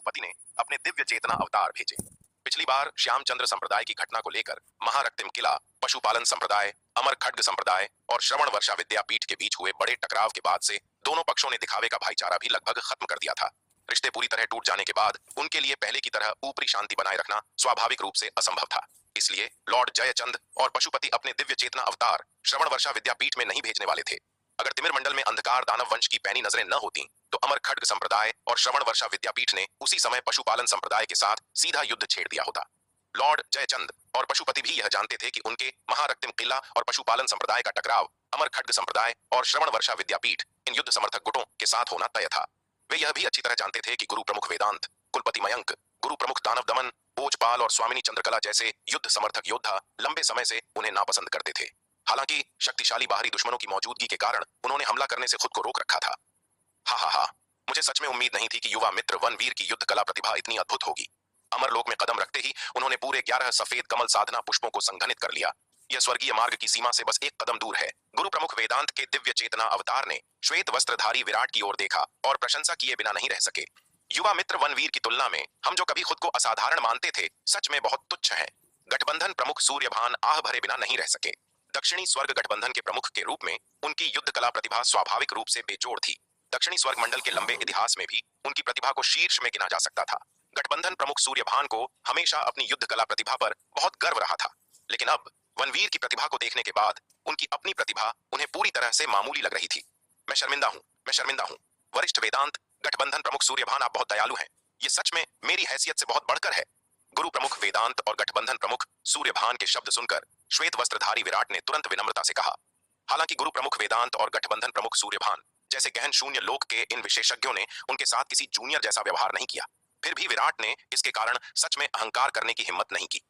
रघुपति ने अपने दिव्य चेतना अवतार भेजे। पिछली बार श्यामचंद्र संप्रदाय की घटना को लेकर महारक्तिम किला, पशुपालन संप्रदाय, अमर खड्ग संप्रदाय और श्रवण वर्षा विद्यापीठ के बीच हुए बड़े टकराव के बाद से दोनों पक्षों ने दिखावे का भाईचारा भी लगभग खत्म कर दिया था। रिश्ते पूरी तरह टूट जाने के बाद उनके लिए पहले की तरह ऊपरी शांति बनाए रखना स्वाभाविक रूप से असंभव था। इसलिए लॉर्ड जयचंद और पशुपति अपने दिव्य चेतना अवतार श्रवण वर्षा विद्यापीठ में नहीं भेजने वाले थे। अगर तिमिर मंडल में अंधकार दानव वंश की पैनी नजरें न होती तो अमर खड्ग संप्रदाय और श्रवण वर्षा विद्यापीठ ने उसी समय पशुपालन संप्रदाय के साथ सीधा युद्ध छेड़ दिया होता। लॉर्ड जयचंद और पशुपति भी यह जानते थे कि उनके महारक्तिम किला और पशुपालन संप्रदाय का टकराव अमर खड्ग संप्रदाय और श्रवण वर्षा विद्यापीठ इन युद्ध समर्थक गुटों के साथ होना तय था। वे यह भी अच्छी तरह जानते थे कि गुरु प्रमुख वेदांत, कुलपति मयंक, गुरु प्रमुख दानव दमन, भोजपाल और स्वामिनी चंद्रकला जैसे युद्ध समर्थक योद्धा लंबे समय से उन्हें नापसंद करते थे। हालांकि शक्तिशाली बाहरी दुश्मनों की मौजूदगी के कारण उन्होंने हमला करने से खुद को रोक रखा था। हा, मुझे सच में उम्मीद नहीं थी कि युवा मित्र वनवीर की युद्ध कला प्रतिभा इतनी अद्भुत होगी। अमरलोक में कदम रखते ही उन्होंने पूरे 11 सफेद कमल साधना पुष्पों को संघनित कर लिया। यह स्वर्गीय मार्ग की सीमा से बस एक कदम दूर है। गुरु प्रमुख वेदांत के दिव्य चेतना अवतार ने श्वेत वस्त्रधारी विराट की ओर देखा और प्रशंसा किए बिना नहीं रह सके। युवा मित्र वनवीर की तुलना में हम जो कभी खुद को असाधारण मानते थे, सच में बहुत तुच्छ हैं। गठबंधन प्रमुख सूर्यभान आह भरे बिना नहीं रह सके। दक्षिणी स्वर्ग गठबंधन के प्रमुख के रूप में उनकी युद्ध कला प्रतिभा स्वाभाविक रूप से बेजोड़ थी। दक्षिणी स्वर्ग मंडल के लंबे इतिहास में भी उनकी प्रतिभा को शीर्ष में गिना जा सकता था। गठबंधन प्रमुख सूर्यभान को हमेशा अपनी युद्ध कला प्रतिभा पर बहुत गर्व रहा था, लेकिन अब वनवीर की प्रतिभा को देखने के बाद उनकी अपनी प्रतिभा उन्हें पूरी तरह से मामूली लग रही थी। मैं शर्मिंदा हूँ। वरिष्ठ वेदांत, गठबंधन प्रमुख सूर्यभान, आप बहुत दयालु हैं। ये सच में मेरी हैसियत से बहुत बढ़कर है। गुरु प्रमुख वेदांत और गठबंधन प्रमुख सूर्यभान के शब्द सुनकर श्वेत वस्त्रधारी विराट ने तुरंत विनम्रता से कहा। हालांकि गुरु प्रमुख वेदांत और गठबंधन प्रमुख सूर्यभान जैसे गहन शून्य लोक के इन विशेषज्ञों ने उनके साथ किसी जूनियर जैसा व्यवहार नहीं किया, फिर भी विराट ने इसके कारण सच में अहंकार करने की हिम्मत नहीं की।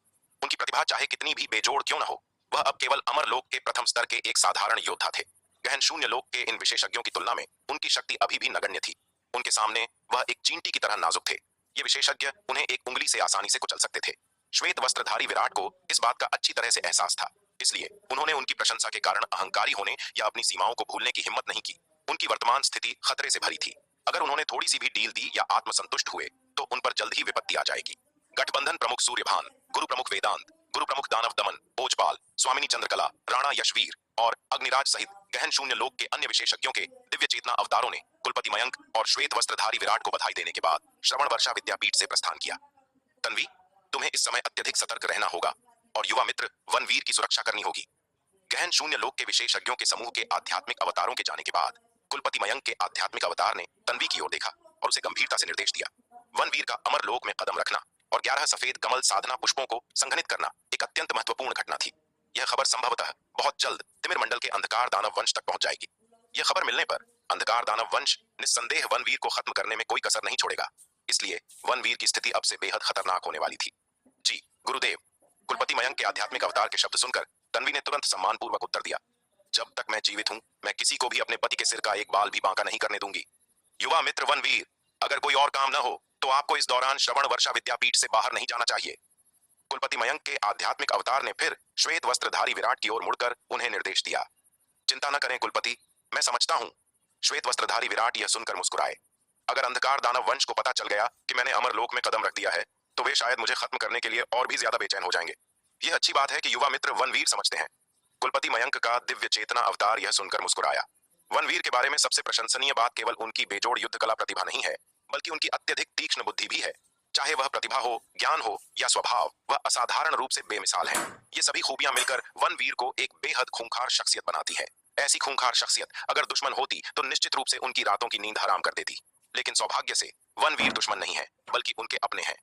उनकी प्रतिभा चाहे कितनी भी बेजोड़ क्यों न हो, वह अब केवल अमर लोक के प्रथम स्तर के एक साधारण योद्धा थे। गहन शून्य लोक के इन विशेषज्ञों की तुलना में उनकी शक्ति अभी भी नगण्य थी। उनके सामने वह एक चींटी की तरह नाजुक थे। ये विशेषज्ञ उन्हें एक उंगली से आसानी से कुचल सकते थे। श्वेत वस्त्रधारी विराट को इस बात का अच्छी तरह से एहसास था, इसलिए उन्होंने उनकी प्रशंसा के कारण अहंकारी होने या अपनी सीमाओं को भूलने की हिम्मत नहीं की। उनकी वर्तमान स्थिति खतरे से भरी थी। अगर उन्होंने थोड़ी सी भी डील दी या आत्मसंतुष्ट हुए तो उन पर जल्द ही विपत्ति आ जाएगी। गठबंधन प्रमुख सूर्यभान, गुरु प्रमुख वेदांत, गुरु प्रमुख दानव दमन, भोजपाल, स्वामिनी चंद्रकला, राणा यशवीर और अग्निराज सहित गहन शून्य लोक के अन्य विशेषज्ञों के दिव्य चेतना अवतारों ने कुलपति मयंक और श्वेत वस्त्रधारी विराट को बधाई देने के बाद श्रवण वर्षा विद्यापीठ से प्रस्थान किया। तन्वी, तुम्हें इस समय अत्यधिक सतर्क रहना होगा और युवा मित्र वनवीर की सुरक्षा करनी होगी। गहन शून्य लोक के विशेषज्ञों के समूह के आध्यात्मिक अवतारों के जाने के बाद कुलपति मयंक के आध्यात्मिक अवतार ने तन्वी की ओर देखा और उसे गंभीरता से निर्देश दिया। वनवीर का अमर लोक में कदम रखना और 11 सफेद कमल साधना पुष्पों को संघनित करना एक अत्यंत महत्वपूर्ण घटना थी। यह खबर संभवतः बहुत जल्द तिमिर मंडल के अंधकार दानव वंश तक पहुंच जाएगी। यह खबर मिलने पर अंधकार दानव वंश निस्संदेह वनवीर को खत्म करने में कोई कसर नहीं छोड़ेगा। इसलिए वनवीर की स्थिति अब से बेहद खतरनाक होने वाली थी। जी गुरुदेव। कुलपति मयंक के आध्यात्मिक अवतार के शब्द सुनकर तन्वी ने तुरंत सम्मानपूर्वक उत्तर दिया। जब तक मैं जीवित हूं, मैं किसी को भी अपने पति के सिर का एक बाल भी बांका नहीं करने दूंगी। युवा मित्र वनवीर, अगर कोई और काम न हो तो आपको इस दौरान श्रवण वर्षा विद्यापीठ से बाहर नहीं जाना चाहिए। कुलपति मयंक के आध्यात्मिक अवतार ने फिर श्वेत वस्त्रधारी विराट की ओर मुड़कर उन्हें निर्देश दिया। चिंता न करें कुलपति, मैं समझता हूं। श्वेत वस्त्रधारी विराट यह सुनकर मुस्कुराए। अगर अंधकार दानव वंश को पता चल गया कि मैंने अमरलोक में कदम रख दिया है तो वे शायद मुझे खत्म करने के लिए और भी ज्यादा बेचैन हो जाएंगे। यह अच्छी बात है कि युवा मित्र वनवीर समझते हैं। कुलपति मयंक का दिव्य चेतना अवतार यह सुनकर मुस्कुराया। वनवीर के बारे में सबसे प्रशंसनीय बात केवल उनकी बेजोड़ युद्ध कला प्रतिभा नहीं है, बल्कि उनकी अत्यधिक तीक्ष्ण बुद्धि भी है। चाहे वह प्रतिभा हो, ज्ञान हो या स्वभाव, वह असाधारण रूप से बेमिसाल है। ये सभी खूबियां मिलकर वनवीर को एक बेहद खूंखार शख्सियत बनाती है। ऐसी खूंखार शख्सियत अगर दुश्मन होती तो निश्चित रूप से उनकी रातों की नींद हराम कर देती, लेकिन सौभाग्य से वनवीर दुश्मन नहीं है, बल्कि उनके अपने हैं।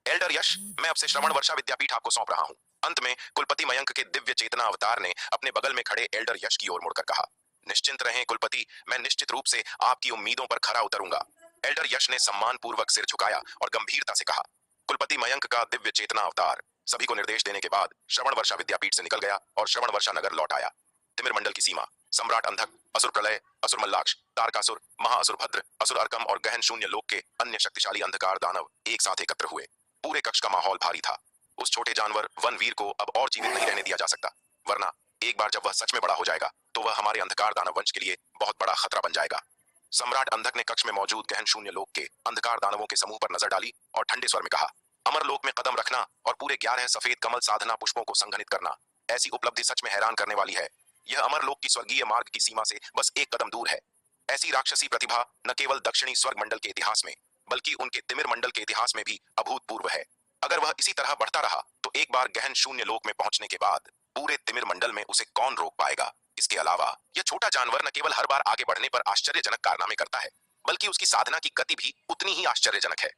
एल्डर यश, मैं अब से श्रवण वर्षा विद्यापीठ आपको सौंप रहा हूँ। अंत में कुलपति मयंक के दिव्य चेतना अवतार ने अपने बगल में खड़े एल्डर यश की ओर मुड़कर कहा। निश्चिंत रहें कुलपति, मैं निश्चित रूप से आपकी उम्मीदों पर खरा उतरूंगा। एल्डर यश ने सम्मानपूर्वक सिर झुकाया और गंभीरता से कहा। कुलपति मयंक का दिव्य चेतना अवतार सभी को निर्देश देने के बाद श्रवण वर्षा विद्यापीठ से निकल गया और श्रवण वर्षा नगर लौट आया। तिमिर मंडल की सीमा, सम्राट अंधक, असुर प्रलय, असुर मल्लाक्ष, तारकासुर, महाअसुर भद्र, असुर अर्कम और गहन शून्य लोक के अन्य शक्तिशाली अंधकार दानव एक साथ एकत्र हुए। पूरे कक्ष का माहौल भारी था। उस छोटे जानवर वनवीर को अब और जीवित नहीं रहने दिया जा सकता, वरना एक बार जब वह सच में बड़ा हो जाएगा तो वह हमारे अंधकार दानव वंश के लिए बहुत बड़ा खतरा बन जाएगा। सम्राट अंधक ने कक्ष में मौजूद गहन शून्य लोक के अंधकार दानवों के समूह पर नजर डाली और ठंडे स्वर में कहा, अमर लोक में कदम रखना और पूरे 11 सफेद कमल साधना पुष्पों को संघनित करना, ऐसी उपलब्धि सच में हैरान करने वाली है। यह अमर लोक की स्वर्गीय मार्ग की सीमा से बस एक कदम दूर है। ऐसी राक्षसी प्रतिभा न केवल दक्षिणी स्वर्ग मंडल के इतिहास में बल्कि उनके तिमिर मंडल के इतिहास में भी अभूतपूर्व है। अगर वह इसी तरह बढ़ता रहा तो एक बार गहन शून्य लोक में पहुंचने के बाद पूरे तिमिर मंडल में उसे कौन रोक पाएगा। इसके अलावा यह छोटा जानवर न केवल हर बार आगे बढ़ने पर आश्चर्यजनक कारनामे करता है बल्कि उसकी साधना की गति भी उतनी ही आश्चर्यजनक है।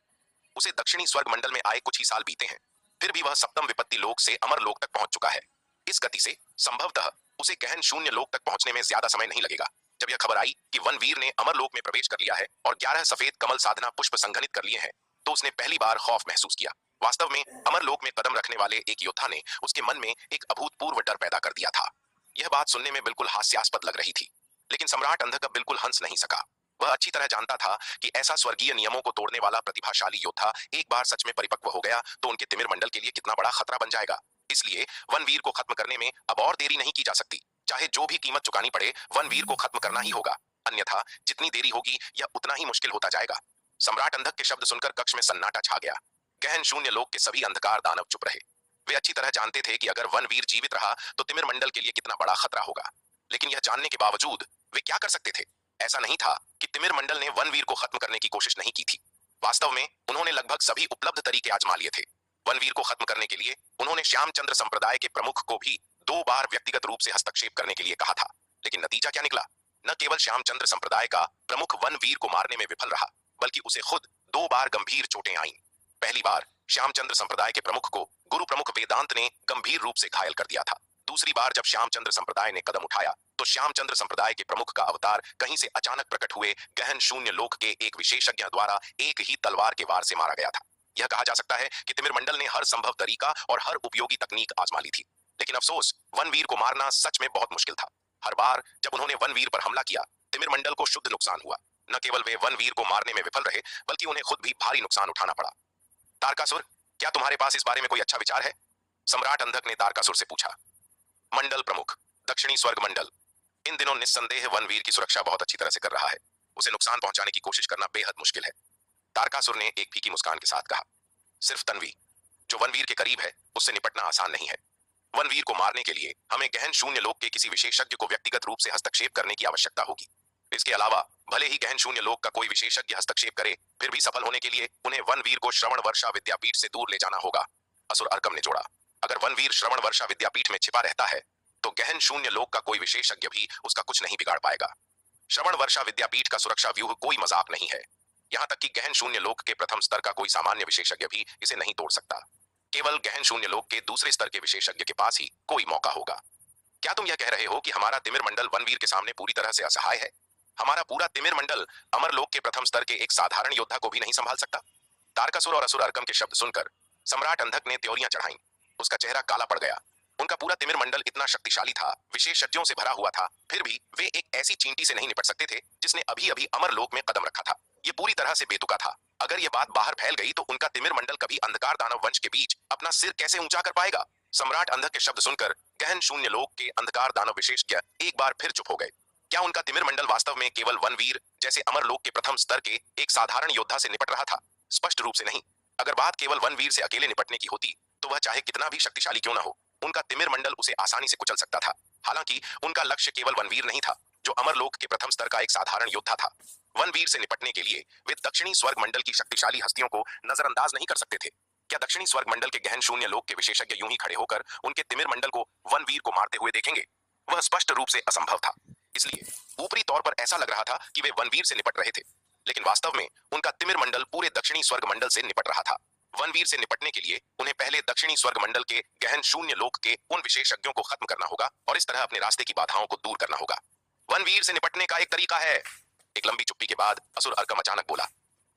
उसे दक्षिणी स्वर्ग मंडल में आए कुछ ही साल बीते हैं, फिर भी वह सप्तम विपत्ति लोक से अमर लोक तक पहुंच चुका है। इस गति से संभवतः उसे गहन शून्य लोक तक पहुंचने में ज्यादा समय नहीं लगेगा। जब यह खबर आई कि वनवीर ने अमर लोक में प्रवेश कर लिया है और 11 सफेद कमल साधना पुष्प संघनित कर लिए हैं, तो उसने पहली बार खौफ महसूस किया। वास्तव में अमर लोक में कदम रखने वाले एक योद्धा ने उसके मन में एक अभूतपूर्व डर पैदा कर दिया था। यह बात सुनने में बिल्कुल हास्यास्पद लग रही थी, लेकिन सम्राट अंधक बिल्कुल हंस नहीं सका। वह अच्छी तरह जानता था कि ऐसा स्वर्गीय नियमों को तोड़ने वाला प्रतिभाशाली योद्धा एक बार सच में परिपक्व हो गया तो उनके तिमिर मंडल के लिए कितना बड़ा खतरा बन जाएगा। इसलिए वनवीर को खत्म करने में अब और देरी नहीं की जा सकती। चाहे जो भी कीमत चुकानी पड़े, वनवीर को खत्म करना ही होगा, अन्यथा जितनी देरी होगी यह उतना ही मुश्किल होता जाएगा। सम्राट अंधक के शब्द सुनकर कक्ष में सन्नाटा छा गया। गहन शून्य लोक के सभी अंधकार दानव चुप रहे। वे अच्छी तरह जानते थे कि अगर वनवीर जीवित रहा तो तिमिर मंडल के लिए कितना बड़ा खतरा होगा, लेकिन यह जानने के बावजूद वे क्या कर सकते थे। ऐसा नहीं था कि तिमिर मंडल ने वनवीर को खत्म करने की कोशिश नहीं की थी। वास्तव में उन्होंने लगभग सभी उपलब्ध तरीके आजमा लिए थे। वनवीर को खत्म करने के लिए उन्होंने श्यामचंद्र संप्रदाय के प्रमुख को भी 2 बार व्यक्तिगत रूप से हस्तक्षेप करने के लिए कहा था, लेकिन नतीजा क्या निकला। न केवल श्यामचंद्र संप्रदाय का प्रमुख वनवीर को मारने में विफल रहा, बल्कि उसे खुद 2 बार गंभीर चोटें आईं। पहली बार श्यामचंद्र संप्रदाय के प्रमुख को गुरु प्रमुख वेदांत ने गंभीर रूप से घायल कर दिया था। दूसरी बार जब श्यामचंद्र संप्रदाय ने कदम उठाया तो श्यामचंद्र संप्रदाय के प्रमुख का अवतार कहीं से अचानक प्रकट हुए गहन शून्य लोक के एक विशेषज्ञ द्वारा एक ही तलवार के वार से मारा गया था। यह कहा जा सकता है कि तिमिर मंडल ने हर संभव तरीका और हर उपयोगी तकनीक आजमा ली थी, लेकिन अफसोस वनवीर को मारना सच में बहुत मुश्किल था। हर बार जब उन्होंने वनवीर पर हमला किया, तिमिर मंडल को शुद्ध नुकसान हुआ। न केवल वे वनवीर को मारने में विफल रहे, बल्कि उन्हें खुद भी भारी नुकसान उठाना पड़ा। तारकासुर, क्या तुम्हारे पास इस बारे में कोई अच्छा विचार है? सम्राट अंधक ने तारकासुर से पूछा। मंडल प्रमुख, दक्षिणी स्वर्ग मंडल इन दिनों निस्संदेह वनवीर की सुरक्षा बहुत अच्छी तरह से कर रहा है। उसे नुकसान पहुंचाने की कोशिश करना बेहद मुश्किल है, तारकासुर ने एक फीकी मुस्कान के साथ कहा। सिर्फ तन्वी, जो वनवीर के करीब है, उससे निपटना आसान नहीं है। वनवीर को मारने के लिए हमें गहन शून्य लोक के किसी विशेषज्ञ को व्यक्तिगत रूप से हस्तक्षेप करने की आवश्यकता होगी। इसके अलावा भले ही गहन शून्य लोक का कोई विशेषज्ञ हस्तक्षेप करे, फिर भी सफल होने के लिए उन्हें वनवीर को श्रवण वर्षा विद्यापीठ से दूर ले जाना होगा। असुर अर्कम ने जोड़ा। अगर वनवीर श्रवण वर्षा विद्यापीठ में छिपा रहता है तो गहन शून्य लोक का कोई विशेषज्ञ भी उसका कुछ नहीं बिगाड़ पाएगा। श्रवण वर्षा विद्यापीठ का सुरक्षा व्यूह कोई मजाक नहीं है। यहाँ तक कि गहन शून्य लोक के प्रथम स्तर का कोई सामान्य विशेषज्ञ भी इसे नहीं तोड़ सकता। केवल गहन शून्य लोक के दूसरे स्तर के विशेषज्ञ के पास ही कोई मौका होगा। क्या तुम यह कह रहे हो कि हमारा तिमिर मंडल वनवीर के सामने पूरी तरह से असहाय है? हमारा पूरा तिमिर मंडल अमर लोक के प्रथम स्तर के एक साधारण योद्धा को भी नहीं संभाल सकता? तारकासुर और असुर अर्कम के शब्द सुनकर सम्राट अंधक ने त्योरियां चढ़ाईं। उसका चेहरा काला पड़ गया। उनका पूरा तिमिर मंडल इतना शक्तिशाली था, विशेषज्ञों से भरा हुआ था, फिर भी वे एक ऐसी चींटी से नहीं निपट सकते थे जिसने अभी अभी अमर लोक में कदम रखा था। ये पूरी तरह से बेतुका था। अगर ये बात बाहर फैल गई तो उनका तिमिर मंडल कभी अंधकार दानव वंश के बीच अपना सिर कैसे ऊंचा कर पाएगा? सम्राट अंधक के शब्द सुनकर गहन शून्य लोक के अंधकार दानव विशेषज्ञ एक बार फिर चुप हो गए। क्या उनका तिमिर मंडल वास्तव में केवल वनवीर जैसे अमर लोक के प्रथम स्तर के एक साधारण योद्धा से निपट रहा था? स्पष्ट रूप से नहीं। अगर बात केवल वनवीर से अकेले निपटने की होती तो वह चाहे कितना भी शक्तिशाली क्यों न हो, उनका तिमिर मंडल उसे आसानी से कुचल सकता था। हालांकि उनका लक्ष्य केवल वनवीर नहीं था, जो अमर लोक के प्रथम स्तर का एक साधारण योद्धा था। वनवीर से निपटने के लिए वे दक्षिणी स्वर्ग मंडल की शक्तिशाली हस्तियों को नजरअंदाज नहीं कर सकते थे। क्या दक्षिणी स्वर्ग मंडल के गहन शून्य लोक के विशेषज्ञ यूं ही खड़े होकर उनके तिमिर मंडल को वनवीर को मारते हुए देखेंगे? वह स्पष्ट रूप से असंभव था। इसलिए ऊपरी तौर पर ऐसा लग रहा था कि वे वनवीर से निपट रहे थे, लेकिन वास्तव में उनका तिमिर मंडल पूरे दक्षिणी स्वर्ग मंडल से निपट रहा था। वनवीर से निपटने के लिए उन्हें पहले दक्षिणी स्वर्ग मंडल के गहन शून्य लोक के उन विशेषज्ञों को खत्म करना होगा और इस तरह अपने रास्ते की बाधाओं को दूर करना होगा। वनवीर से निपटने का एक तरीका है। एक लंबी चुप्पी के बाद असुर अर्कम अचानक बोला।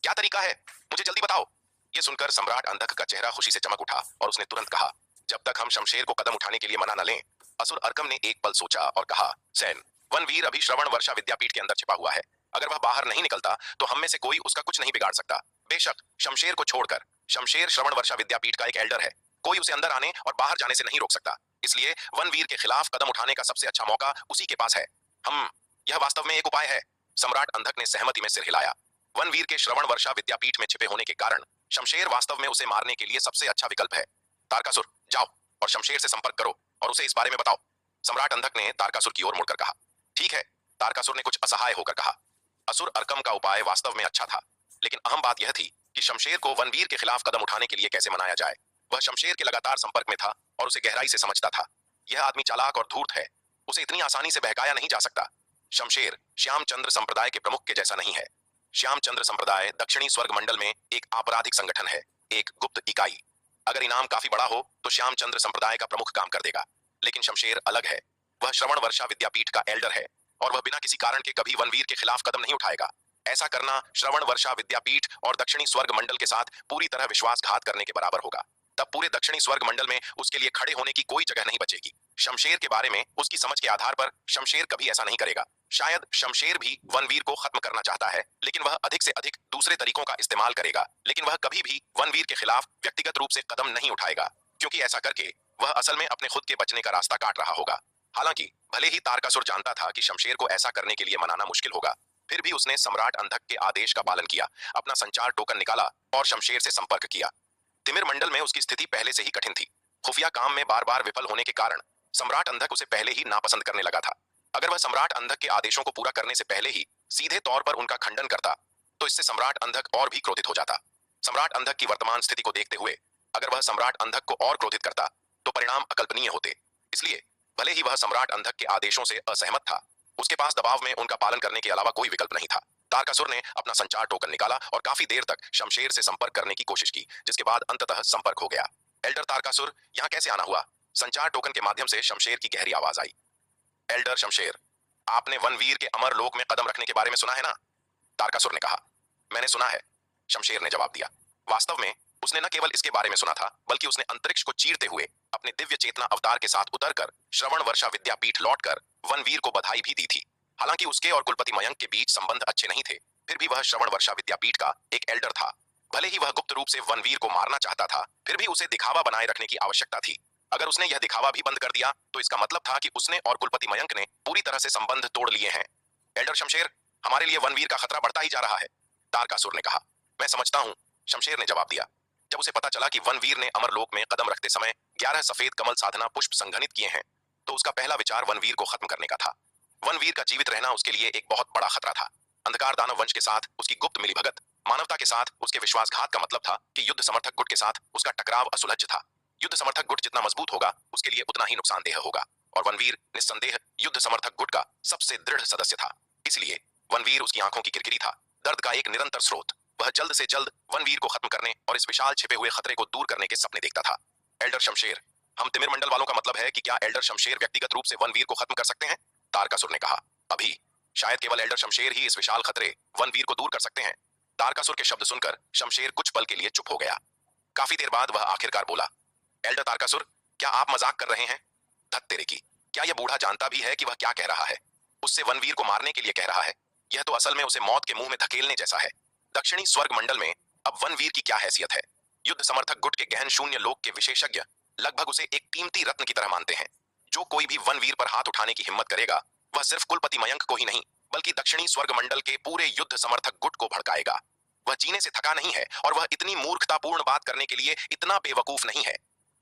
क्या तरीका है? मुझे जल्दी बताओ। यह सुनकर सम्राट अंधक का चेहरा खुशी से चमक उठा और उसने तुरंत कहा, जब तक हम शमशेर को कदम उठाने के लिए मना न लें। असुर अर्कम ने एक पल सोचा और कहा, सैन, वनवीर अभी श्रवण वर्षा विद्यापीठ के अंदर छिपा हुआ है। अगर वह बाहर नहीं निकलता तो हम में से कोई उसका कुछ नहीं बिगाड़ सकता। बेशक शमशेर को छोड़कर। शमशेर श्रवण वर्षा विद्यापीठ का एक एल्डर है। कोई उसे अंदर आने और बाहर जाने से नहीं रोक सकता। इसलिए वनवीर के खिलाफ कदम उठाने का सबसे अच्छा मौका उसी के पास है। यह वास्तव में एक उपाय है। सम्राट अंधक ने सहमति में सिर हिलाया। वनवीर के श्रवण वर्षा विद्यापीठ में छिपे होने के कारण शमशेर वास्तव में उसे मारने के लिए सबसे अच्छा विकल्प है। तारकासुर, जाओ और शमशेर से संपर्क करो और उसे इस बारे में बताओ। सम्राट अंधक ने तारकासुर की ओर मुड़कर कहा। ठीक है, तारकासुर ने कुछ असहाय होकर कहा। असुर अर्कम का उपाय वास्तव में अच्छा था, लेकिन अहम बात यह थी कि शमशेर को वनवीर के खिलाफ कदम उठाने के लिए कैसे मनाया जाए। वह शमशेर के लगातार संपर्क में था और उसे गहराई से समझता था। यह आदमी चालाक और धूर्त है, उसे इतनी आसानी से बहकाया नहीं जा सकता। शमशेर श्यामचंद्र संप्रदाय के प्रमुख के जैसा नहीं है। श्यामचंद्र संप्रदाय दक्षिणी स्वर्ग मंडल में एक आपराधिक संगठन है, एक गुप्त इकाई। अगर इनाम काफी बड़ा हो तो श्यामचंद्र संप्रदाय का प्रमुख काम कर देगा, लेकिन शमशेर अलग है। वह श्रवण वर्षा विद्यापीठ का एल्डर है और वह बिना किसी कारण के कभी वनवीर के खिलाफ कदम नहीं उठाएगा। ऐसा करना श्रवण वर्षा विद्यापीठ और दक्षिणी स्वर्ग मंडल के साथ पूरी तरह विश्वासघात करने के बराबर होगा। तब पूरे दक्षिणी स्वर्ग मंडल में उसके लिए खड़े होने की कोई जगह नहीं बचेगी। शमशेर के बारे में उसकी समझ के आधार पर शमशेर कभी ऐसा नहीं करेगा। शायद शमशेर भी वनवीर को खत्म करना चाहता है, लेकिन वह अधिक से अधिक दूसरे तरीकों का इस्तेमाल करेगा। लेकिन वह कभी भी वनवीर के खिलाफ व्यक्तिगत रूप से कदम नहीं उठाएगा, क्योंकि ऐसा करके वह असल में अपने खुद के बचने का रास्ता काट रहा होगा। हालांकि भले ही तारकासुर जानता था कि शमशेर को ऐसा करने के लिए मनाना मुश्किल होगा, फिर भी उसने सम्राट अंधक के आदेश का पालन किया, अपना संचार टोकन निकाला और शमशेर से संपर्क किया। तिमिर मंडल में उसकी स्थिति पहले से ही कठिन थी। खुफिया काम में बार बार विफल होने के कारण सम्राट अंधक उसे पहले ही नापसंद करने लगा था। अगर वह सम्राट अंधक के आदेशों को पूरा करने से पहले ही सीधे तौर पर उनका खंडन करता तो इससे सम्राट अंधक और भी क्रोधित हो जाता। सम्राट अंधक की वर्तमान स्थिति को देखते हुए अगर वह सम्राट अंधक को और क्रोधित करता तो परिणाम अकल्पनीय होते। इसलिए भले ही वह सम्राट अंधक के आदेशों से असहमत था, उसके पास दबाव में उनका पालन करने के अलावा कोई विकल्प नहीं था। तारकासुर ने अपना संचार टोकन निकाला और काफी देर तक शमशेर से संपर्क करने की कोशिश की, जिसके बाद अंततः संपर्क हो गया। एल्डर तारकासुर, यहाँ कैसे आना हुआ? संचार टोकन के माध्यम से शमशेर की गहरी आवाज आई। एल्डर शमशेर, आपने वनवीर के अमर लोक में कदम रखने के बारे में सुना है ना? तारकासुर ने कहा। मैंने सुना है, शमशेर ने जवाब दिया। वास्तव में उसने न केवल इसके बारे में सुना था, बल्कि उसने अंतरिक्ष को चीरते हुए अपने दिव्य चेतना अवतार के साथ उतरकर श्रवण वर्षा विद्यापीठ लौटकर वनवीर को बधाई भी दी थी। हालांकि उसके और कुलपति मयंक के बीच संबंध अच्छे नहीं थे, फिर भी वह श्रवण वर्षा विद्यापीठ का एक एल्डर था। भले ही वह गुप्त रूप से वनवीर को मारना चाहता था, फिर भी उसे दिखावा बनाए रखने की आवश्यकता थी। अगर उसने यह दिखावा भी बंद कर दिया तो इसका मतलब था कि उसने और कुलपति मयंक ने पूरी तरह से संबंध तोड़ लिए हैं। एल्डर शमशेर, हमारे लिए वनवीर का खतरा बढ़ता ही जा रहा है, तारकासुर ने कहा। मैं समझता हूँ, शमशेर ने जवाब दिया। जब उसे पता चला कि वनवीर ने अमरलोक में कदम रखते समय 11 सफेद कमल साधना पुष्प संघनित किए हैं, तो उसका पहला विचार वनवीर को खत्म करने का था। वनवीर का जीवित रहना उसके लिए एक बहुत बड़ा खतरा था। अंधकार दानव वंश के साथ उसकी गुप्त मिलीभगत, मानवता के साथ उसके विश्वासघात का मतलब था कि युद्ध समर्थक गुट के साथ उसका टकराव असुलझ था। युद्ध समर्थक गुट जितना मजबूत होगा, उसके लिए उतना ही नुकसानदेह होगा, और वनवीर निस्संदेह युद्ध समर्थक गुट का सबसे दृढ़ सदस्य था। इसलिए वनवीर उसकी आंखों की किरकिरी था, दर्द का एक निरंतर स्रोत। वह जल्द से जल्द वनवीर को खत्म करने और इस विशाल छिपे हुए खतरे को दूर करने के सपने देखता था। एल्डर शमशेर, हम तिमिर मंडल वालों का मतलब है कि क्या एल्डर शमशेर व्यक्तिगत रूप से वनवीर को खत्म कर सकते हैं? तारकासुर ने कहा। अभी शायद केवल एल्डर शमशेर ही इस विशाल खतरे वनवीर को दूर कर सकते हैं। तारकासुर के शब्द सुनकर शमशेर कुछ पल के लिए चुप हो गया। काफी देर बाद वह आखिरकार बोला, एल्डर तारकासुर, क्या आप मजाक कर रहे हैं? धत तेरे की, क्या यह बूढ़ा जानता भी है कि वह क्या कह रहा है? उससे वनवीर को मारने के लिए कह रहा है। यह तो असल में उसे मौत के मुंह में धकेलने जैसा है। दक्षिणी स्वर्ग मंडल में अब वनवीर की क्या हैसियत है? युद्ध समर्थक गुट के गहन शून्य लोक के विशेषज्ञ लगभग उसे एक कीमती रत्न की तरह मानते हैं। जो कोई भी वनवीर पर हाथ उठाने की हिम्मत करेगा, वह सिर्फ कुलपति मयंक को ही नहीं, बल्कि दक्षिणी स्वर्ग मंडल के पूरे युद्ध समर्थक गुट को भड़काएगा। वह जीने से थका नहीं है और वह इतनी मूर्खतापूर्ण बात करने के लिए इतना बेवकूफ नहीं है।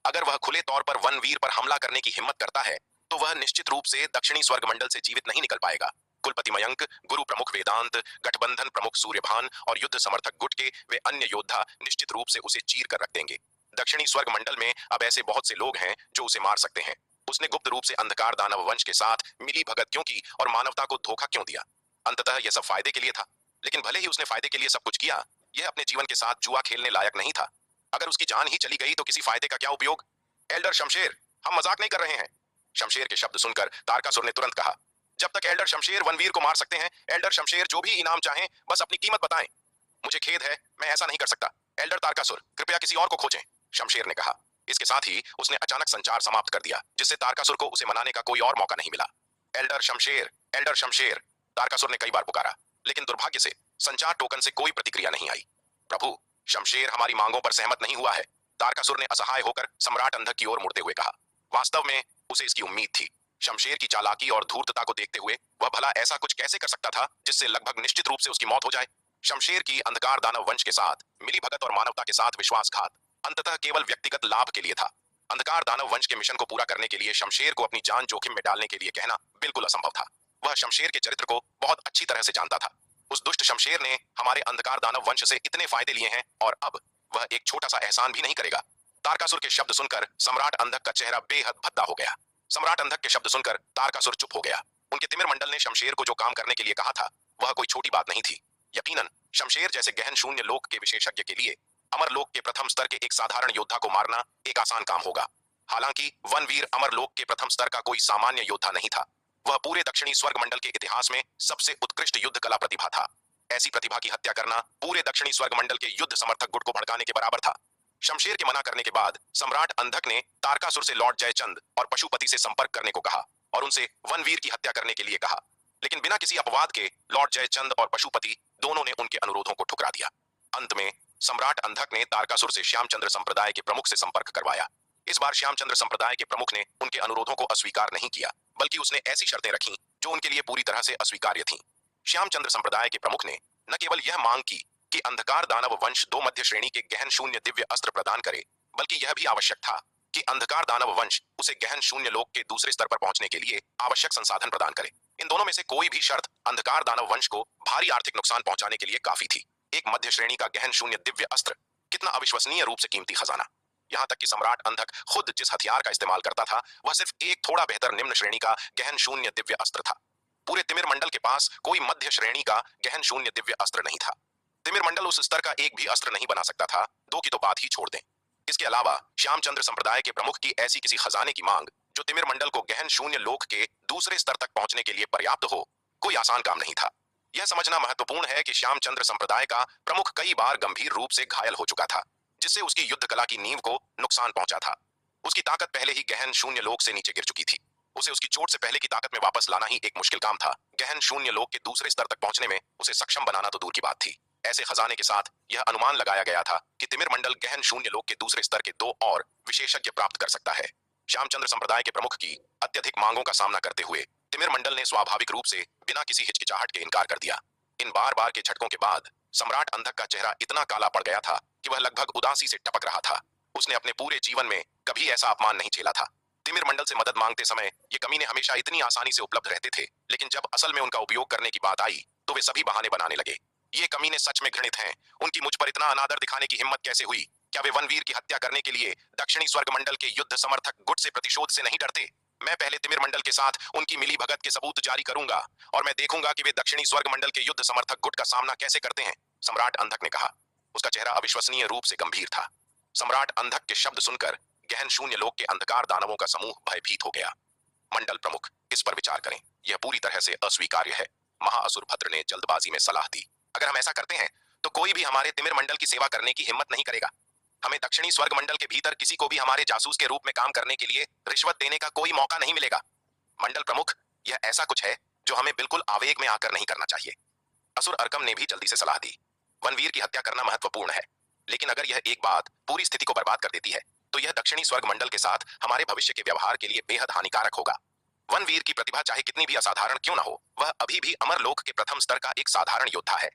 अगर वह खुले तौर पर वनवीर पर हमला करने की हिम्मत करता है, तो वह निश्चित रूप से दक्षिणी स्वर्ग मंडल से जीवित नहीं निकल पाएगा। कुलपति मयंक, गुरु प्रमुख वेदांत, गठबंधन प्रमुख सूर्यभान और युद्ध समर्थक गुट के वे अन्य योद्धा निश्चित रूप से उसे चीर कर रख देंगे। दक्षिणी स्वर्ग मंडल में अब ऐसे बहुत से लोग हैं जो उसे मार सकते हैं। उसने गुप्त रूप से अंधकार दानव वंश के साथ मिली भगत क्यों की और मानवता को धोखा क्यों दिया? अंततः यह सब फायदे के लिए था। लेकिन भले ही उसने फायदे के लिए सब कुछ किया, यह अपने जीवन के साथ जुआ खेलने लायक नहीं था। अगर उसकी जान ही चली गई तो किसी फायदे का क्या उपयोग? एल्डर शमशेर, हम मजाक नहीं कर रहे हैं। शमशेर के शब्द सुनकर तारकासुर ने तुरंत कहा, जब तक एल्डर शमशेर वनवीर को मार सकते हैं, एल्डर शमशेर जो भी इनाम चाहें बस अपनी कीमत बताएं। मुझे खेद है, मैं ऐसा नहीं कर सकता। एल्डर तारकासुर, कृपया किसी और को खोजें, शमशेर ने कहा। इसके साथ ही उसने अचानक संचार समाप्त कर दिया, जिससे तारकासुर को उसे मनाने का कोई और मौका नहीं मिला। एल्डर शमशेर, एल्डर शमशेर, तारकासुर ने कई बार पुकारा, लेकिन दुर्भाग्य से संचार टोकन से कोई प्रतिक्रिया नहीं आई। प्रभु, शमशेर हमारी मांगों पर सहमत नहीं हुआ है, तारकासुर ने असहाय होकर सम्राट अंधक की ओर मुड़ते हुए कहा। वास्तव में उसे इसकी उम्मीद थी। शमशेर की चालाकी और धूर्तता को देखते हुए वह भला ऐसा कुछ कैसे कर सकता था जिससे लगभग निश्चित रूप से उसकी मौत हो जाए। शमशेर की अंधकार दानव वंश के साथ मिलीभगत और मानवता के साथ विश्वासघात अंततः केवल व्यक्तिगत लाभ के लिए था। अंधकार दानव वंश के मिशन को पूरा करने के लिए शमशेर को अपनी जान जोखिम में डालने के लिए कहना बिल्कुल असंभव था। वह शमशेर के चरित्र को बहुत अच्छी तरह से जानता था। उस दुष्ट शमशेर ने हमारे अंधकार दानव वंश से इतने फायदे लिए हैं और अब वह एक छोटा सा एहसान भी नहीं करेगा। तारकासुर के शब्द सुनकर सम्राट अंधक का चेहरा बेहद भद्दा हो गया। सम्राट अंधक के शब्द सुनकर तारकासुर चुप हो गया। उनके तिमिर मंडल ने शमशेर को जो काम करने के लिए कहा था वह कोई छोटी बात नहीं थी। यकीनन शमशेर जैसे गहन शून्य लोक के विशेषज्ञ के लिए अमरलोक के प्रथम स्तर के एक साधारण योद्धा को मारना एक आसान काम होगा। हालांकि वनवीर अमरलोक के प्रथम स्तर का कोई सामान्य योद्धा नहीं था। वह पूरे दक्षिणी स्वर्ग मंडल के इतिहास में सबसे उत्कृष्ट युद्ध कला प्रतिभा था। ऐसी प्रतिभा की हत्या करना पूरे दक्षिणी स्वर्ग मंडल के युद्ध समर्थक गुट को भड़काने के बराबर था। शमशेर के मना करने के बाद सम्राट अंधक ने तारकासुर से लॉर्ड जयचंद और पशुपति से संपर्क करने को कहा और उनसे वनवीर की हत्या करने के लिए कहा, लेकिन बिना किसी अपवाद के लॉर्ड जयचंद और पशुपति दोनों ने उनके अनुरोधों को ठुकरा दिया। अंत में सम्राट अंधक ने तारकासुर से श्यामचंद्र संप्रदाय के प्रमुख से संपर्क करवाया। इस बार श्यामचंद्र संप्रदाय के प्रमुख ने उनके अनुरोधों को अस्वीकार नहीं किया, बल्कि उसने ऐसी शर्तें रखी जो उनके लिए पूरी तरह से अस्वीकार्य थीं। श्यामचंद्र संप्रदाय के प्रमुख ने न केवल यह मांग की कि अंधकार दानव वंश 2 मध्य श्रेणी के गहन शून्य दिव्य अस्त्र प्रदान करे, बल्कि यह भी आवश्यक था कि अंधकार दानव वंश उसे गहन शून्य लोक के दूसरे स्तर पर पहुंचने के लिए आवश्यक संसाधन प्रदान करे। इन दोनों में से कोई भी शर्त अंधकार दानव वंश को भारी आर्थिक नुकसान पहुंचाने के लिए काफी थी। एक मध्य श्रेणी का गहन शून्य दिव्य अस्त्र, कितना अविश्वसनीय रूप से कीमती खजाना। यहां तक कि सम्राट अंधक खुद जिस हथियार का इस्तेमाल करता था वह सिर्फ एक थोड़ा बेहतर निम्न श्रेणी का गहन शून्य दिव्य अस्त्र था। पूरे तिमिर मंडल के पास कोई मध्य श्रेणी का गहन शून्य दिव्य अस्त्र नहीं था। तिमिर मंडल उस स्तर का एक भी अस्त्र नहीं बना सकता था, 2 की तो बात ही छोड़ दें। इसके अलावा श्यामचंद्र संप्रदाय के प्रमुख की ऐसी किसी खजाने की मांग जो तिमिर मंडल को गहन शून्य लोक के दूसरे स्तर तक पहुंचने के लिए पर्याप्त हो, कोई आसान काम नहीं था। यह समझना महत्वपूर्ण है कि श्यामचंद्र संप्रदाय का प्रमुख कई बार गंभीर रूप से घायल हो चुका था, जिससे उसकी युद्ध कला की नींव को नुकसान पहुंचा था। उसकी ताकत पहले ही गहन शून्य लोक से नीचे गिर चुकी थी। उसे उसकी चोट से पहले की ताकत में वापस लाना ही एक मुश्किल काम था। गहन शून्य लोक के दूसरे स्तर तक पहुंचने में उसे सक्षम बनाना तो दूर की बात थी। ऐसे खजाने के साथ यह अनुमान लगाया गया था कि तिमिर मंडल गहन शून्य लोक के दूसरे स्तर के 2 और विशेषज्ञ प्राप्त कर सकता है। श्यामचंद्र संप्रदाय के प्रमुख की अत्यधिक मांगों का सामना करते हुए तिमिर मंडल ने स्वाभाविक रूप से बिना किसी हिचकिचाहट के इनकार कर दिया। इन बार बार के झटकों के बाद सम्राट अंधक का चेहरा इतना काला पड़ गया था कि वह लगभग उदासी से टपक रहा था। उसने अपने पूरे जीवन में कभी ऐसा अपमान नहीं झेला था। तिमिर मंडल से मदद मांगते समय ये कमीने हमेशा इतनी आसानी से उपलब्ध रहते थे, लेकिन जब असल में उनका उपयोग करने की बात आई तो वे सभी बहाने बनाने लगे। ये कमीने सच में घृणित हैं। उनकी मुझ पर इतना अनादर दिखाने की हिम्मत कैसे हुई? क्या वे वनवीर की हत्या करने के लिए दक्षिणी स्वर्ग मंडल के युद्ध समर्थक गुट से प्रतिशोध से नहीं डरते? मैं पहले तिमिर मंडल के साथ उनकी मिली भगत के सबूत जारी करूंगा और मैं देखूंगा कि वे दक्षिणी स्वर्ग मंडल के युद्ध समर्थक गुट का सामना कैसे करते हैं, सम्राट अंधक ने कहा। उसका चेहरा अविश्वसनीय रूप से गंभीर था। सम्राट अंधक के शब्द सुनकर गहन शून्य लोक के अंधकार दानवों का समूह भयभीत हो गया। मंडल प्रमुख, इस पर विचार करें, यह पूरी तरह से अस्वीकार्य है। महाअसुर भद्र ने जल्दबाजी में सलाह दी। अगर हम ऐसा करते हैं तो कोई भी हमारे तिमिर मंडल की सेवा करने की हिम्मत नहीं करेगा। हमें दक्षिणी स्वर्ग मंडल के भीतर किसी को भी हमारे जासूस के रूप में काम करने के लिए रिश्वत देने का कोई मौका नहीं मिलेगा। मंडल प्रमुख, यह ऐसा कुछ है जो हमें बिल्कुल आवेग में आकर नहीं करना चाहिए। असुर अर्कम ने भी जल्दी से सलाह दी। वनवीर की हत्या करना महत्वपूर्ण है, लेकिन अगर यह एक बात पूरी स्थिति को बर्बाद कर देती है तो यह दक्षिणी स्वर्ग मंडल के साथ हमारे भविष्य के व्यवहार के लिए बेहद हानिकारक होगा। वनवीर की प्रतिभा चाहे कितनी भी असाधारण क्यों न हो, वह अभी भी अमरलोक के प्रथम स्तर का एक साधारण योद्धा है।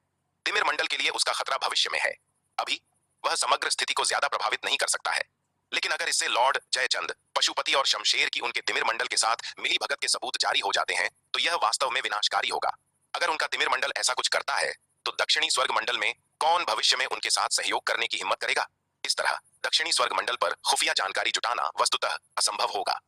तिमिर मंडल के लिए उसका खतरा भविष्य में है। अभी वह समग्र स्थिति को ज्यादा प्रभावित नहीं कर सकता है, लेकिन अगर इससे लॉर्ड जयचंद, पशुपति और शमशेर की उनके तिमिर मंडल के साथ मिली भगत के सबूत जारी हो जाते हैं तो यह वास्तव में विनाशकारी होगा। अगर उनका तिमिर मंडल ऐसा कुछ करता है तो दक्षिणी स्वर्ग मंडल में कौन भविष्य में उनके साथ सहयोग करने की हिम्मत करेगा? इस तरह दक्षिणी स्वर्ग मंडल पर खुफिया जानकारी जुटाना वस्तुतः असंभव होगा।